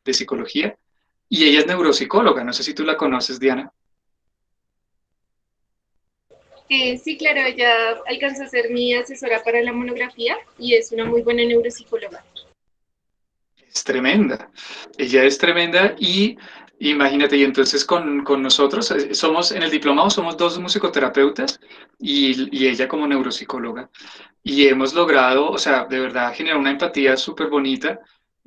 de psicología. Y ella es neuropsicóloga, no sé si tú la conoces, Diana. sí, claro, ella alcanzó a ser mi asesora para la monografía y es una muy buena neuropsicóloga. Es tremenda, ella es tremenda y imagínate, y entonces con nosotros, somos en el diplomado, somos dos musicoterapeutas y ella como neuropsicóloga. Y hemos logrado, o sea, de verdad generar una empatía súper bonita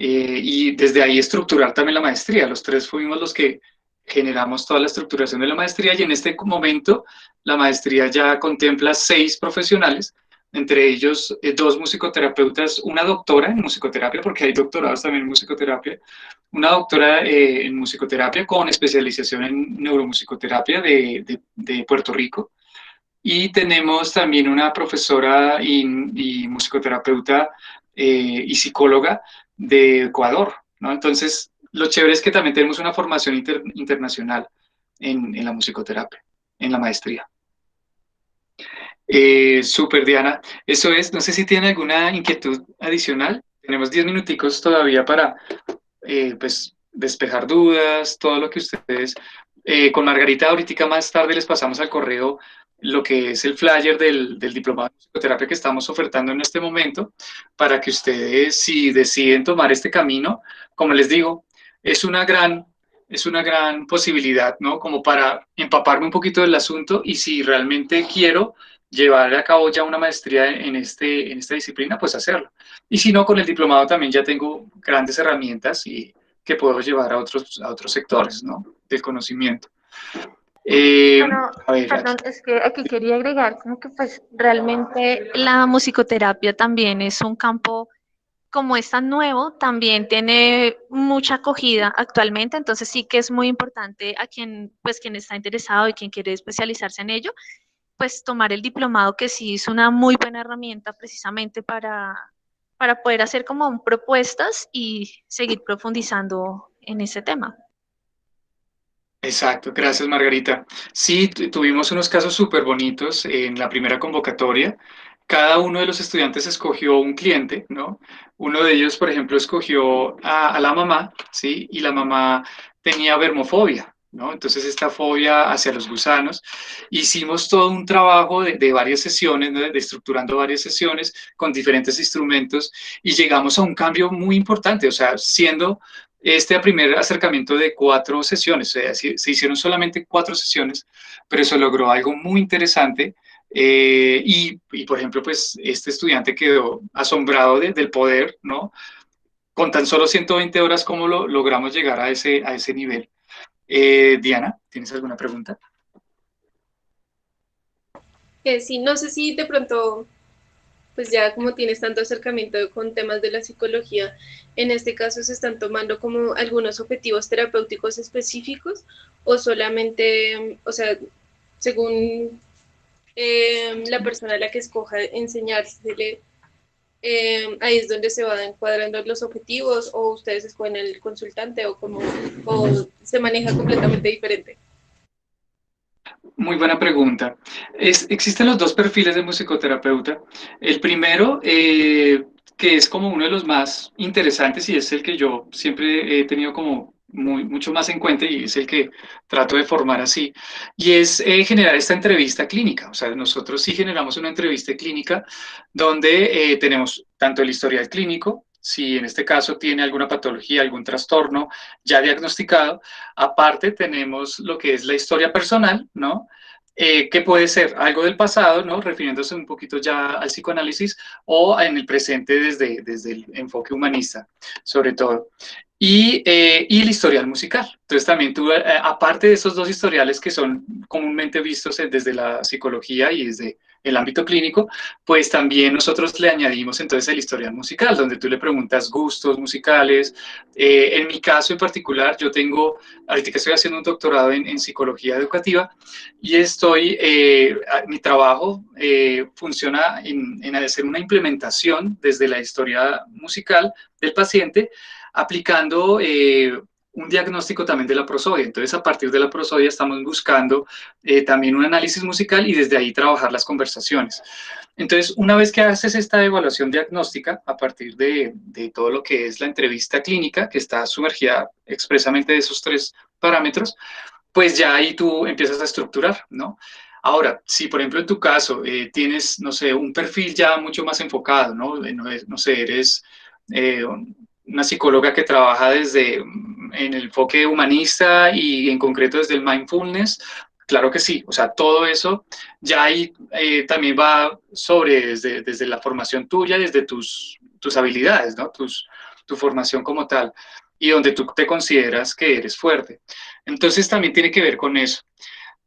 y desde ahí estructurar también la maestría. Los tres fuimos los que generamos toda la estructuración de la maestría y en este momento la maestría ya contempla 6 profesionales, entre ellos 2 musicoterapeutas, una doctora en musicoterapia, porque hay doctorados también en musicoterapia, una doctora en musicoterapia con especialización en neuromusicoterapia de Puerto Rico, y tenemos también una profesora y musicoterapeuta y psicóloga de Ecuador, ¿no? Entonces, lo chévere es que también tenemos una formación internacional en la musicoterapia, en la maestría. Súper, Diana. Eso es, no sé si tiene alguna inquietud adicional. Tenemos 10 minuticos todavía para pues, despejar dudas, todo lo que ustedes... con Margarita ahorita más tarde les pasamos al correo lo que es el flyer del diplomado de psicoterapia que estamos ofertando en este momento, para que ustedes, si deciden tomar este camino, como les digo, es una gran posibilidad, ¿no? Como para empaparme un poquito del asunto y si realmente quiero llevar a cabo ya una maestría en esta disciplina, pues hacerlo. Y si no, con el diplomado también ya tengo grandes herramientas y que puedo llevar a otros sectores, ¿no? Del conocimiento. Bueno, A ver, perdón, es que aquí quería agregar como que pues realmente la musicoterapia también es un campo como es tan nuevo, también tiene mucha acogida actualmente, entonces sí que es muy importante a quien pues quien está interesado y quien quiere especializarse en ello, pues tomar el diplomado que sí es una muy buena herramienta precisamente para poder hacer como propuestas y seguir profundizando en ese tema. exacto, gracias Margarita. Sí, tuvimos unos casos súper bonitos en la primera convocatoria. Cada uno de los estudiantes escogió un cliente, ¿no? Uno de ellos, por ejemplo, escogió a la mamá, ¿sí? Y la mamá tenía vermofobia, ¿no? Entonces esta fobia hacia los gusanos. Hicimos todo un trabajo de varias sesiones, ¿no? De estructurando varias sesiones con diferentes instrumentos y llegamos a un cambio muy importante, o sea, siendo este primer acercamiento de 4 sesiones, o sea, se hicieron solamente 4 sesiones, pero se logró algo muy interesante por ejemplo, pues este estudiante quedó asombrado del poder, ¿no? Con tan solo 120 horas, ¿cómo lo logramos llegar a ese nivel? Diana, ¿tienes alguna pregunta? Sí, no sé si de pronto, pues ya como tienes tanto acercamiento con temas de la psicología, en este caso se están tomando como algunos objetivos terapéuticos específicos o solamente, o sea, según la persona a la que escoja enseñársele, ahí es donde se van encuadrando los objetivos o ustedes escogen el consultante o como o se maneja completamente diferente. Muy buena pregunta. Existen los dos perfiles de musicoterapeuta. El primero, que es como uno de los más interesantes y es el que yo siempre he tenido como mucho más en cuenta y es el que trato de formar así, y es generar esta entrevista clínica. O sea, nosotros sí generamos una entrevista clínica donde tenemos tanto el historial clínico, si en este caso tiene alguna patología, algún trastorno ya diagnosticado. Aparte tenemos lo que es la historia personal, ¿no? Que puede ser algo del pasado, ¿no? Refiriéndose un poquito ya al psicoanálisis o en el presente desde el enfoque humanista, sobre todo. Y el historial musical. Entonces también tú, aparte de esos dos historiales que son comúnmente vistos desde la psicología y desde el ámbito clínico, pues también nosotros le añadimos entonces el historial musical, donde tú le preguntas gustos musicales. En mi caso en particular, yo tengo, ahorita que estoy haciendo un doctorado en psicología educativa y mi trabajo funciona en hacer una implementación desde la historia musical del paciente, aplicando un diagnóstico también de la prosodia. Entonces, a partir de la prosodia estamos buscando también un análisis musical y desde ahí trabajar las conversaciones. Entonces, una vez que haces esta evaluación diagnóstica, a partir de todo lo que es la entrevista clínica, que está sumergida expresamente de esos 3 parámetros, pues ya ahí tú empiezas a estructurar, ¿no? Ahora, si por ejemplo en tu caso tienes, no sé, un perfil ya mucho más enfocado, ¿no? No sé, eres eh, una psicóloga que trabaja en el enfoque humanista y en concreto desde el mindfulness, claro que sí, o sea, todo eso ya ahí también va desde la formación tuya, desde tus habilidades, ¿no? Tus tu formación como tal y donde tú te consideras que eres fuerte. Entonces también tiene que ver con eso.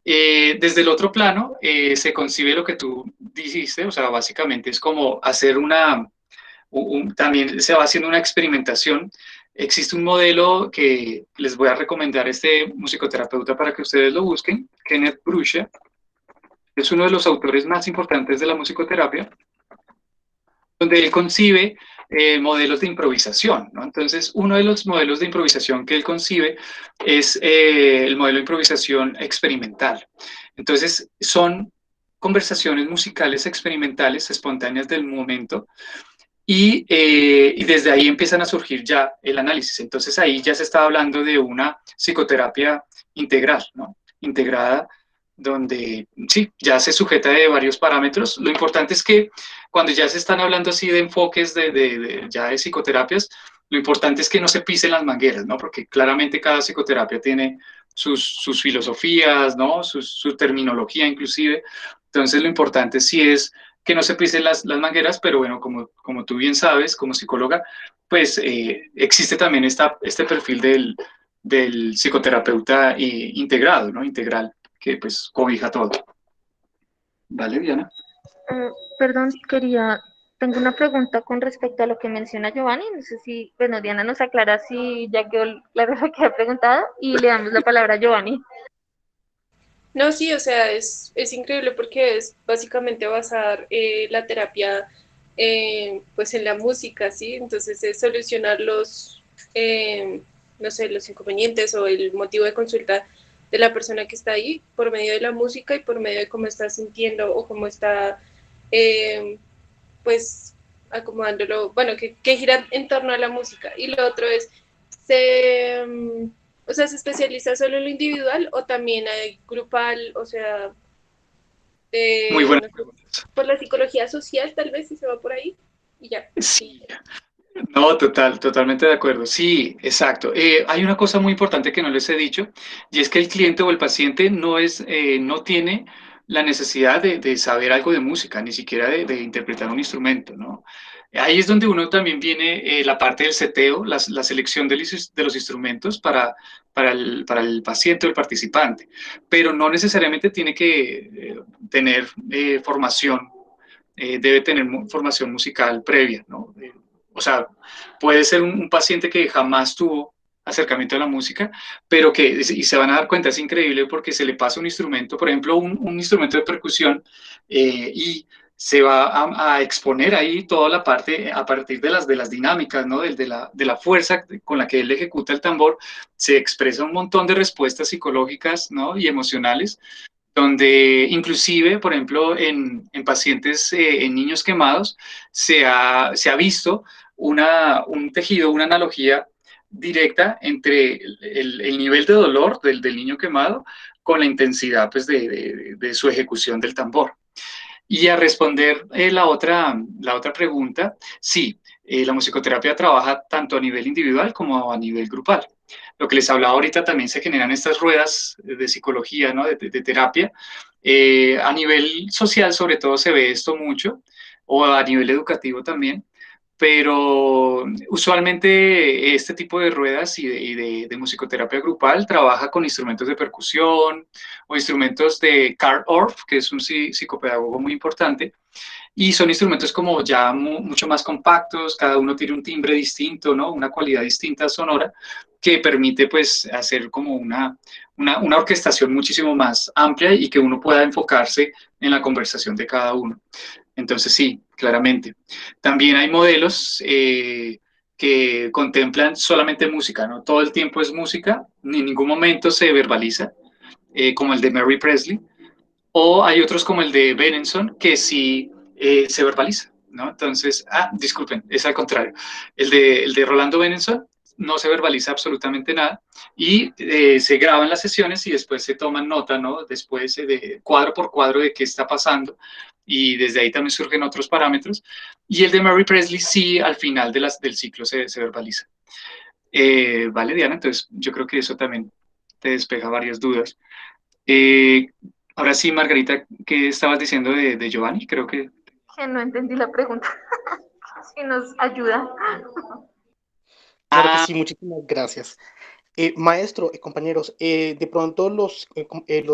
Desde el otro plano se concibe lo que tú dijiste, o sea, básicamente es como hacer también se va haciendo una experimentación. Existe un modelo que les voy a recomendar a este musicoterapeuta para que ustedes lo busquen, Kenneth Bruce, es uno de los autores más importantes de la musicoterapia, donde él concibe modelos de improvisación, ¿no? Entonces, uno de los modelos de improvisación que él concibe es el modelo de improvisación experimental. Entonces, son conversaciones musicales experimentales, espontáneas del momento, y desde ahí empiezan a surgir ya el análisis. Entonces, ahí ya se está hablando de una psicoterapia integral, ¿no? Integrada, donde sí, ya se sujeta de varios parámetros. Lo importante es que cuando ya se están hablando así de enfoques ya de psicoterapias, lo importante es que no se pisen las mangueras, ¿no? Porque claramente cada psicoterapia tiene sus filosofías, ¿no? Su terminología inclusive. Entonces lo importante sí es que no se pisen las mangueras, pero bueno, como tú bien sabes, como psicóloga, pues existe también este perfil del psicoterapeuta integrado, ¿no? Integral, que pues cobija todo. ¿Vale, Diana? Perdón, tengo una pregunta con respecto a lo que menciona Giovanni. No sé si, bueno, Diana nos aclara si ya quedó claro lo que ha preguntado y le damos la palabra a Giovanni. No, sí, o sea, es increíble porque es básicamente basar la terapia pues en la música, ¿sí? Entonces es solucionar no sé, los inconvenientes o el motivo de consulta de la persona que está ahí por medio de la música y por medio de cómo está sintiendo o cómo está, pues, acomodándolo, bueno, que gira en torno a la música. Y lo otro es, se, o sea, ¿se especializa solo en lo individual o también hay grupal, o sea, Muy buena no sé, pregunta. por la psicología social tal vez si se va por ahí y ya. Sí, no, totalmente de acuerdo. Sí, exacto. Hay una cosa muy importante que no les he dicho, y es que el cliente o el paciente no tiene la necesidad de saber algo de música, ni siquiera de interpretar un instrumento, ¿no? Ahí es donde uno también viene la parte del seteo, la selección de los instrumentos para el paciente o el participante, pero no necesariamente tiene que tener formación, debe tener formación musical previa, ¿no? O sea, puede ser un paciente que jamás tuvo acercamiento a la música, pero y se van a dar cuenta, es increíble porque se le pasa un instrumento, por ejemplo, un instrumento de percusión, y se va a exponer ahí toda la parte a partir de las dinámicas, ¿no? De la fuerza con la que él ejecuta el tambor, se expresa un montón de respuestas psicológicas, ¿no? Y emocionales donde inclusive, por ejemplo, en pacientes, en niños quemados, se ha visto un tejido, una analogía directa entre el nivel de dolor del niño quemado con la intensidad pues, de su ejecución del tambor. Y a responder la otra pregunta, sí, la musicoterapia trabaja tanto a nivel individual como a nivel grupal. Lo que les hablaba ahorita, también se generan estas ruedas de psicología, ¿no? de terapia. A nivel social, sobre todo, se ve esto mucho, o a nivel educativo también, pero usualmente este tipo de ruedas y de musicoterapia grupal trabaja con instrumentos de percusión o instrumentos de Carl Orff, que es un psicopedagogo muy importante, y son instrumentos como ya mucho más compactos, cada uno tiene un timbre distinto, ¿no? Una cualidad distinta sonora que permite pues hacer como una orquestación muchísimo más amplia y que uno pueda enfocarse en la conversación de cada uno. Entonces sí, claramente. También hay modelos que contemplan solamente música, ¿no? Todo el tiempo es música, ni en ningún momento se verbaliza, como el de Mary Presley, o hay otros como el de Benenson, que sí se verbaliza, ¿no? Entonces, disculpen, es al contrario. El de Rolando Benenson no se verbaliza absolutamente nada y se graban las sesiones y después se toman nota, ¿no? Después de cuadro por cuadro de qué está pasando y desde ahí también surgen otros parámetros. Y el de Mary Presley sí al final del ciclo se verbaliza. Vale, Diana, entonces yo creo que eso también te despeja varias dudas. Eh, Ahora sí, Margarita, ¿qué estabas diciendo de Giovanni? Creo que... Que no entendí la pregunta. Si nos ayuda. Claro que sí, muchísimas gracias. Maestro, compañeros, de pronto los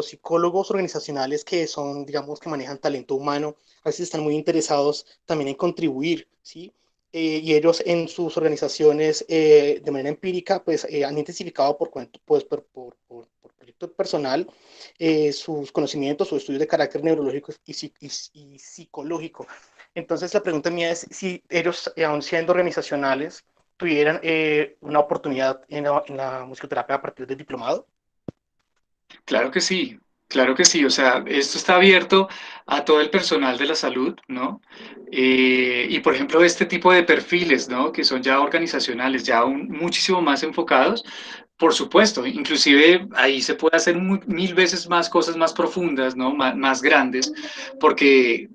psicólogos organizacionales que son, digamos, que manejan talento humano, a veces están muy interesados también en contribuir, ¿sí? Y ellos en sus organizaciones, de manera empírica, pues han intensificado pues, por proyecto personal sus conocimientos o estudios de carácter neurológico y psicológico. Entonces, la pregunta mía es si ellos, aun siendo organizacionales, tuvieran una oportunidad en la musicoterapia a partir del diplomado. Claro que sí, claro que sí. O sea, esto está abierto a todo el personal de la salud, ¿no? Y por ejemplo, este tipo de perfiles, ¿no? Que son ya organizacionales, ya muchísimo más enfocados, por supuesto, inclusive ahí se puede hacer mil veces más cosas más profundas, ¿no? Más grandes, porque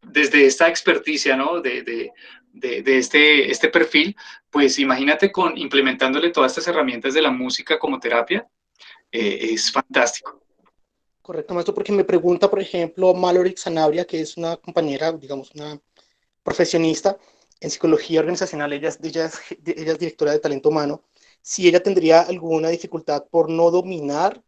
desde esta experticia, ¿no? De este perfil, pues imagínate implementándole todas estas herramientas de la música como terapia, es fantástico. Correcto, maestro, porque me pregunta, por ejemplo, Mallory Sanabria, que es una compañera, digamos, una profesionista en psicología organizacional, ella es directora de talento humano, si ella tendría alguna dificultad por no dominar,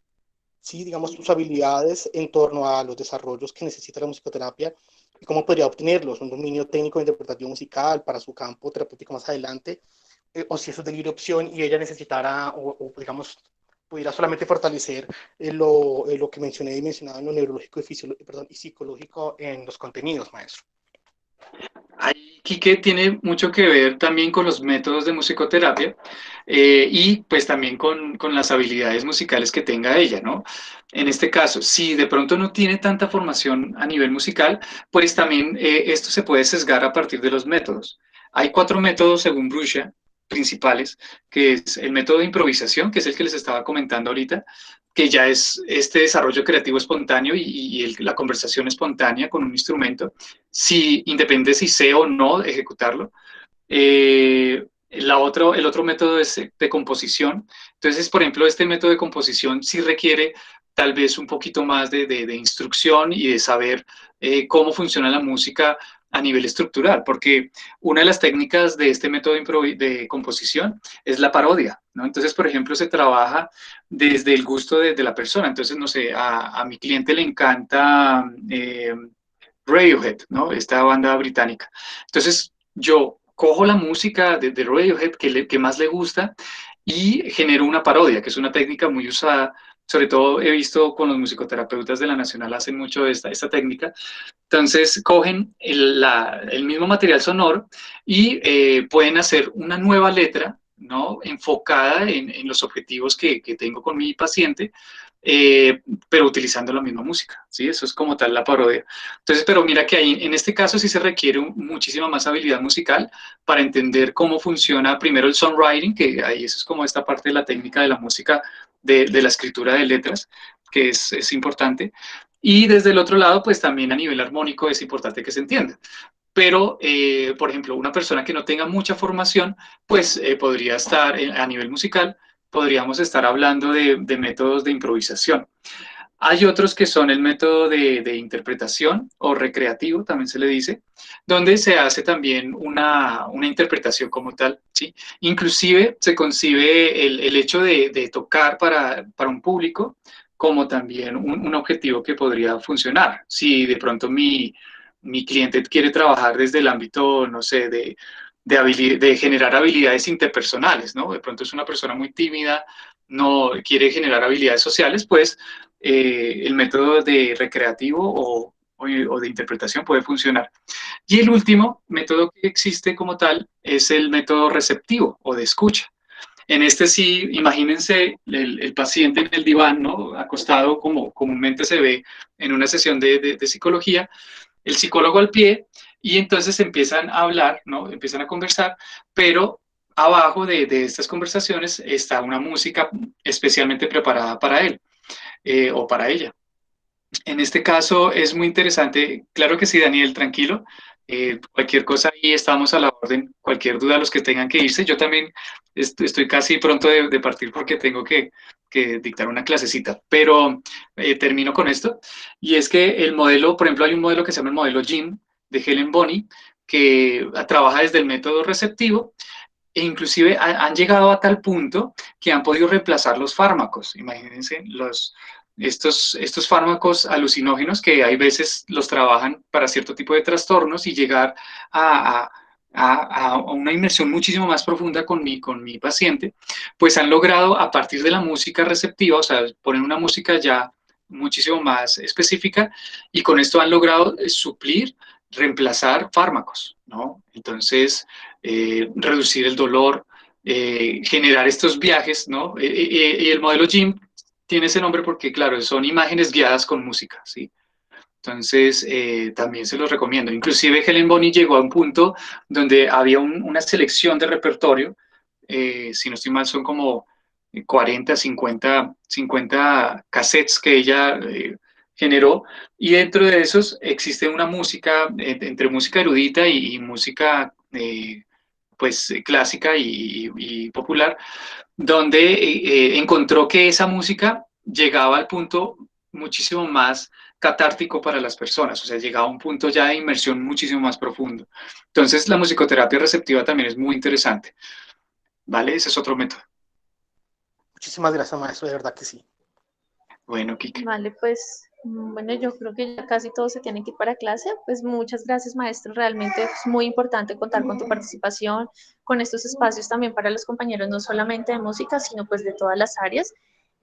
sí, digamos, sus habilidades en torno a los desarrollos que necesita la musicoterapia y cómo podría obtenerlos, un dominio técnico de interpretación musical para su campo terapéutico más adelante, o si eso es de libre opción y ella necesitara, digamos, pudiera solamente fortalecer lo que mencioné y mencionaba en lo neurológico y psicológico en los contenidos, maestro. Ahí, Quique, tiene mucho que ver también con los métodos de musicoterapia y pues también con las habilidades musicales que tenga ella, ¿no? En este caso, si de pronto no tiene tanta formación a nivel musical, pues también esto se puede sesgar a partir de los métodos. Hay 4 métodos, según Brusha, principales, que es el método de improvisación, que es el que les estaba comentando ahorita, que ya es este desarrollo creativo espontáneo y la conversación espontánea con un instrumento, si independiente si sé o no ejecutarlo. El otro método es de composición. Entonces, por ejemplo, este método de composición sí requiere tal vez un poquito más de instrucción y de saber cómo funciona la música a nivel estructural, porque una de las técnicas de este método de composición es la parodia, ¿no? Entonces, por ejemplo, se trabaja desde el gusto de la persona. Entonces, no sé, a mi cliente le encanta Radiohead, ¿no? Esta banda británica. Entonces, yo cojo la música de Radiohead que más le gusta y genero una parodia, que es una técnica muy usada. Sobre todo he visto con los musicoterapeutas de la Nacional hacen mucho esta técnica. Entonces cogen el mismo material sonoro y pueden hacer una nueva letra, ¿no? Enfocada en los objetivos que tengo con mi paciente, pero utilizando la misma música, ¿sí? Eso es como tal la parodia. Entonces, pero mira que ahí, en este caso sí se requiere muchísima más habilidad musical para entender cómo funciona primero el songwriting, que ahí eso es como esta parte de la técnica de la música, de la escritura de letras, que es importante. Y desde el otro lado, pues también a nivel armónico es importante que se entienda. Pero, por ejemplo, una persona que no tenga mucha formación, pues podría estar a nivel musical, podríamos estar hablando de métodos de improvisación. Hay otros que son el método de interpretación o recreativo, también se le dice, donde se hace también una interpretación como tal, ¿sí? Inclusive se concibe el hecho de tocar para un público como también un objetivo que podría funcionar. Si de pronto mi cliente quiere trabajar desde el ámbito, no sé, de generar habilidades interpersonales, ¿no? De pronto es una persona muy tímida, no quiere generar habilidades sociales, pues el método de recreativo o de interpretación puede funcionar. Y el último método que existe como tal es el método receptivo o de escucha. En este sí, imagínense el paciente en el diván, ¿no? Acostado como comúnmente se ve en una sesión de psicología, el psicólogo al pie, y entonces empiezan a hablar, ¿no? Empiezan a conversar, pero abajo de estas conversaciones está una música especialmente preparada para él o para ella. En este caso es muy interesante. Claro que sí, Daniel, tranquilo. Cualquier cosa ahí estamos a la orden. Cualquier duda, los que tengan que irse. Yo también estoy casi pronto de partir porque tengo que dictar una clasecita. Pero termino con esto. Y es que el modelo, por ejemplo, hay un modelo que se llama el modelo JIM de Helen Bonney, que trabaja desde el método receptivo e inclusive han llegado a tal punto que han podido reemplazar los fármacos. Imagínense estos fármacos alucinógenos que hay veces los trabajan para cierto tipo de trastornos y llegar a, a una inmersión muchísimo más profunda con mi paciente, pues han logrado a partir de la música receptiva, o sea, poner una música ya muchísimo más específica y con esto han logrado suplir, reemplazar fármacos, ¿no? Entonces, reducir el dolor, generar estos viajes, ¿no? Y el modelo JIM tiene ese nombre porque, claro, son imágenes guiadas con música, ¿sí? Entonces, también se los recomiendo. Inclusive Helen Bonny llegó a un punto donde había una selección de repertorio, si no estoy mal, son como 40, 50 cassettes que ella generó, y dentro de esos existe una música, entre música erudita y música pues clásica y popular, donde encontró que esa música llegaba al punto muchísimo más catártico para las personas, o sea, llegaba a un punto ya de inmersión muchísimo más profundo. Entonces, la musicoterapia receptiva también es muy interesante, ¿vale? Ese es otro método. Muchísimas gracias, maestro, de verdad que sí. Bueno, Kike. Vale, pues bueno, yo creo que ya casi todos se tienen que ir para clase. Pues muchas gracias, maestro. Realmente es muy importante contar con tu participación, con estos espacios también para los compañeros, no solamente de música, sino pues de todas las áreas.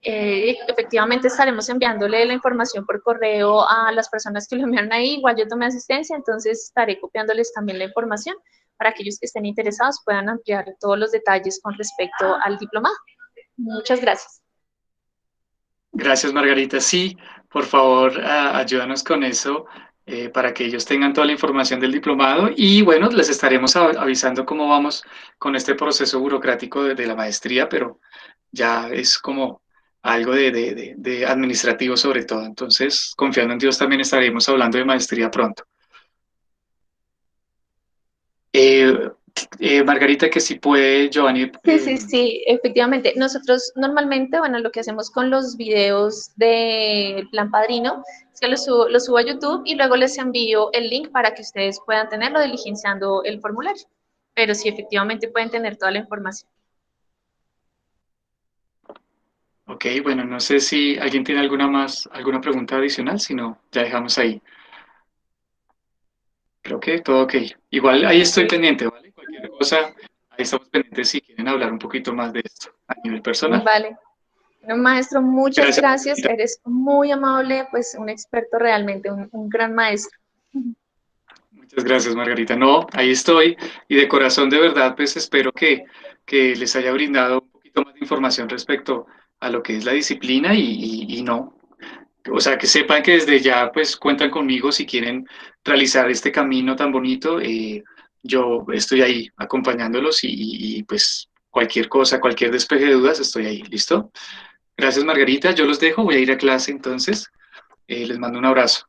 Efectivamente estaremos enviándole la información por correo a las personas que lo enviaron ahí. Igual yo tomé asistencia, entonces estaré copiándoles también la información para aquellos que estén interesados puedan ampliar todos los detalles con respecto al diplomado. Muchas gracias. Gracias, Margarita. Sí, por favor, ayúdanos con eso para que ellos tengan toda la información del diplomado y bueno, les estaremos avisando cómo vamos con este proceso burocrático de la maestría, pero ya es como algo de administrativo sobre todo. Entonces, confiando en Dios, también estaremos hablando de maestría pronto. Eh, Margarita, que si puede, Giovanni. Sí, efectivamente. Nosotros normalmente, bueno, lo que hacemos con los videos del Plan Padrino es que los subo a YouTube y luego les envío el link para que ustedes puedan tenerlo diligenciando el formulario. Pero sí, efectivamente pueden tener toda la información. Ok, bueno, no sé si alguien tiene alguna pregunta adicional, si no, ya dejamos ahí. Creo que todo ok. Igual ahí estoy pendiente, ¿vale? Cualquier cosa, ahí estamos pendientes si quieren hablar un poquito más de esto a nivel personal. Vale. Bueno, maestro, muchas Gracias, gracias. Margarita. Eres muy amable, pues un experto realmente, un gran maestro. Muchas gracias, Margarita. No, ahí estoy y de corazón, de verdad, pues espero que les haya brindado un poquito más de información respecto a lo que es la disciplina y no. O sea, que sepan que desde ya pues cuentan conmigo si quieren realizar este camino tan bonito. Yo estoy ahí acompañándolos pues cualquier cosa, cualquier despeje de dudas, estoy ahí. ¿Listo? Gracias, Margarita. Yo los dejo, voy a ir a clase entonces. Les mando un abrazo.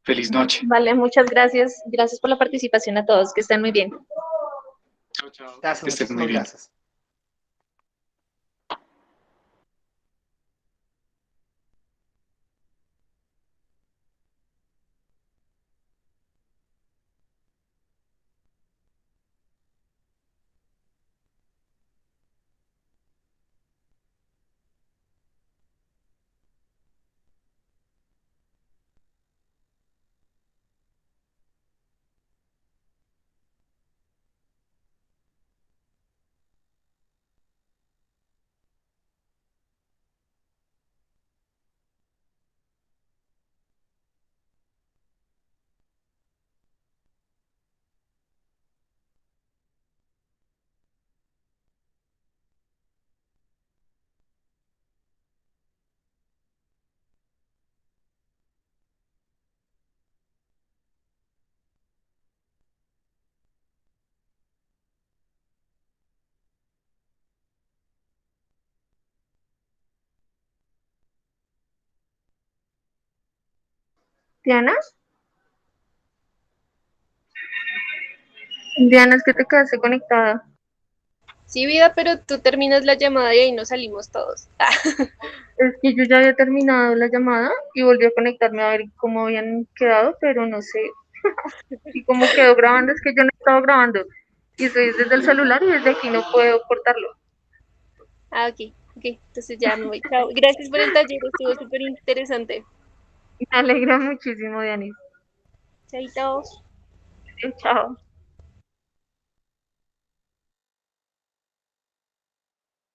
Feliz noche. Vale, muchas gracias. Gracias por la participación a todos. Que estén muy bien. Chao, chao. Gracias, Que estén muy muchísimas bien. gracias. Diana, Diana, es que te quedaste conectada. Sí, vida, pero tú terminas la llamada y ahí nos salimos todos. Es que yo ya había terminado la llamada y volví a conectarme a ver cómo habían quedado, pero no sé. Y cómo quedó grabando, es que yo no estaba grabando. Y estoy desde el celular y desde aquí no puedo cortarlo. Ah, ok, entonces ya me voy. Chao. Gracias por el taller, estuvo súper interesante. Me alegra muchísimo, Dianis. Chaito. Chao.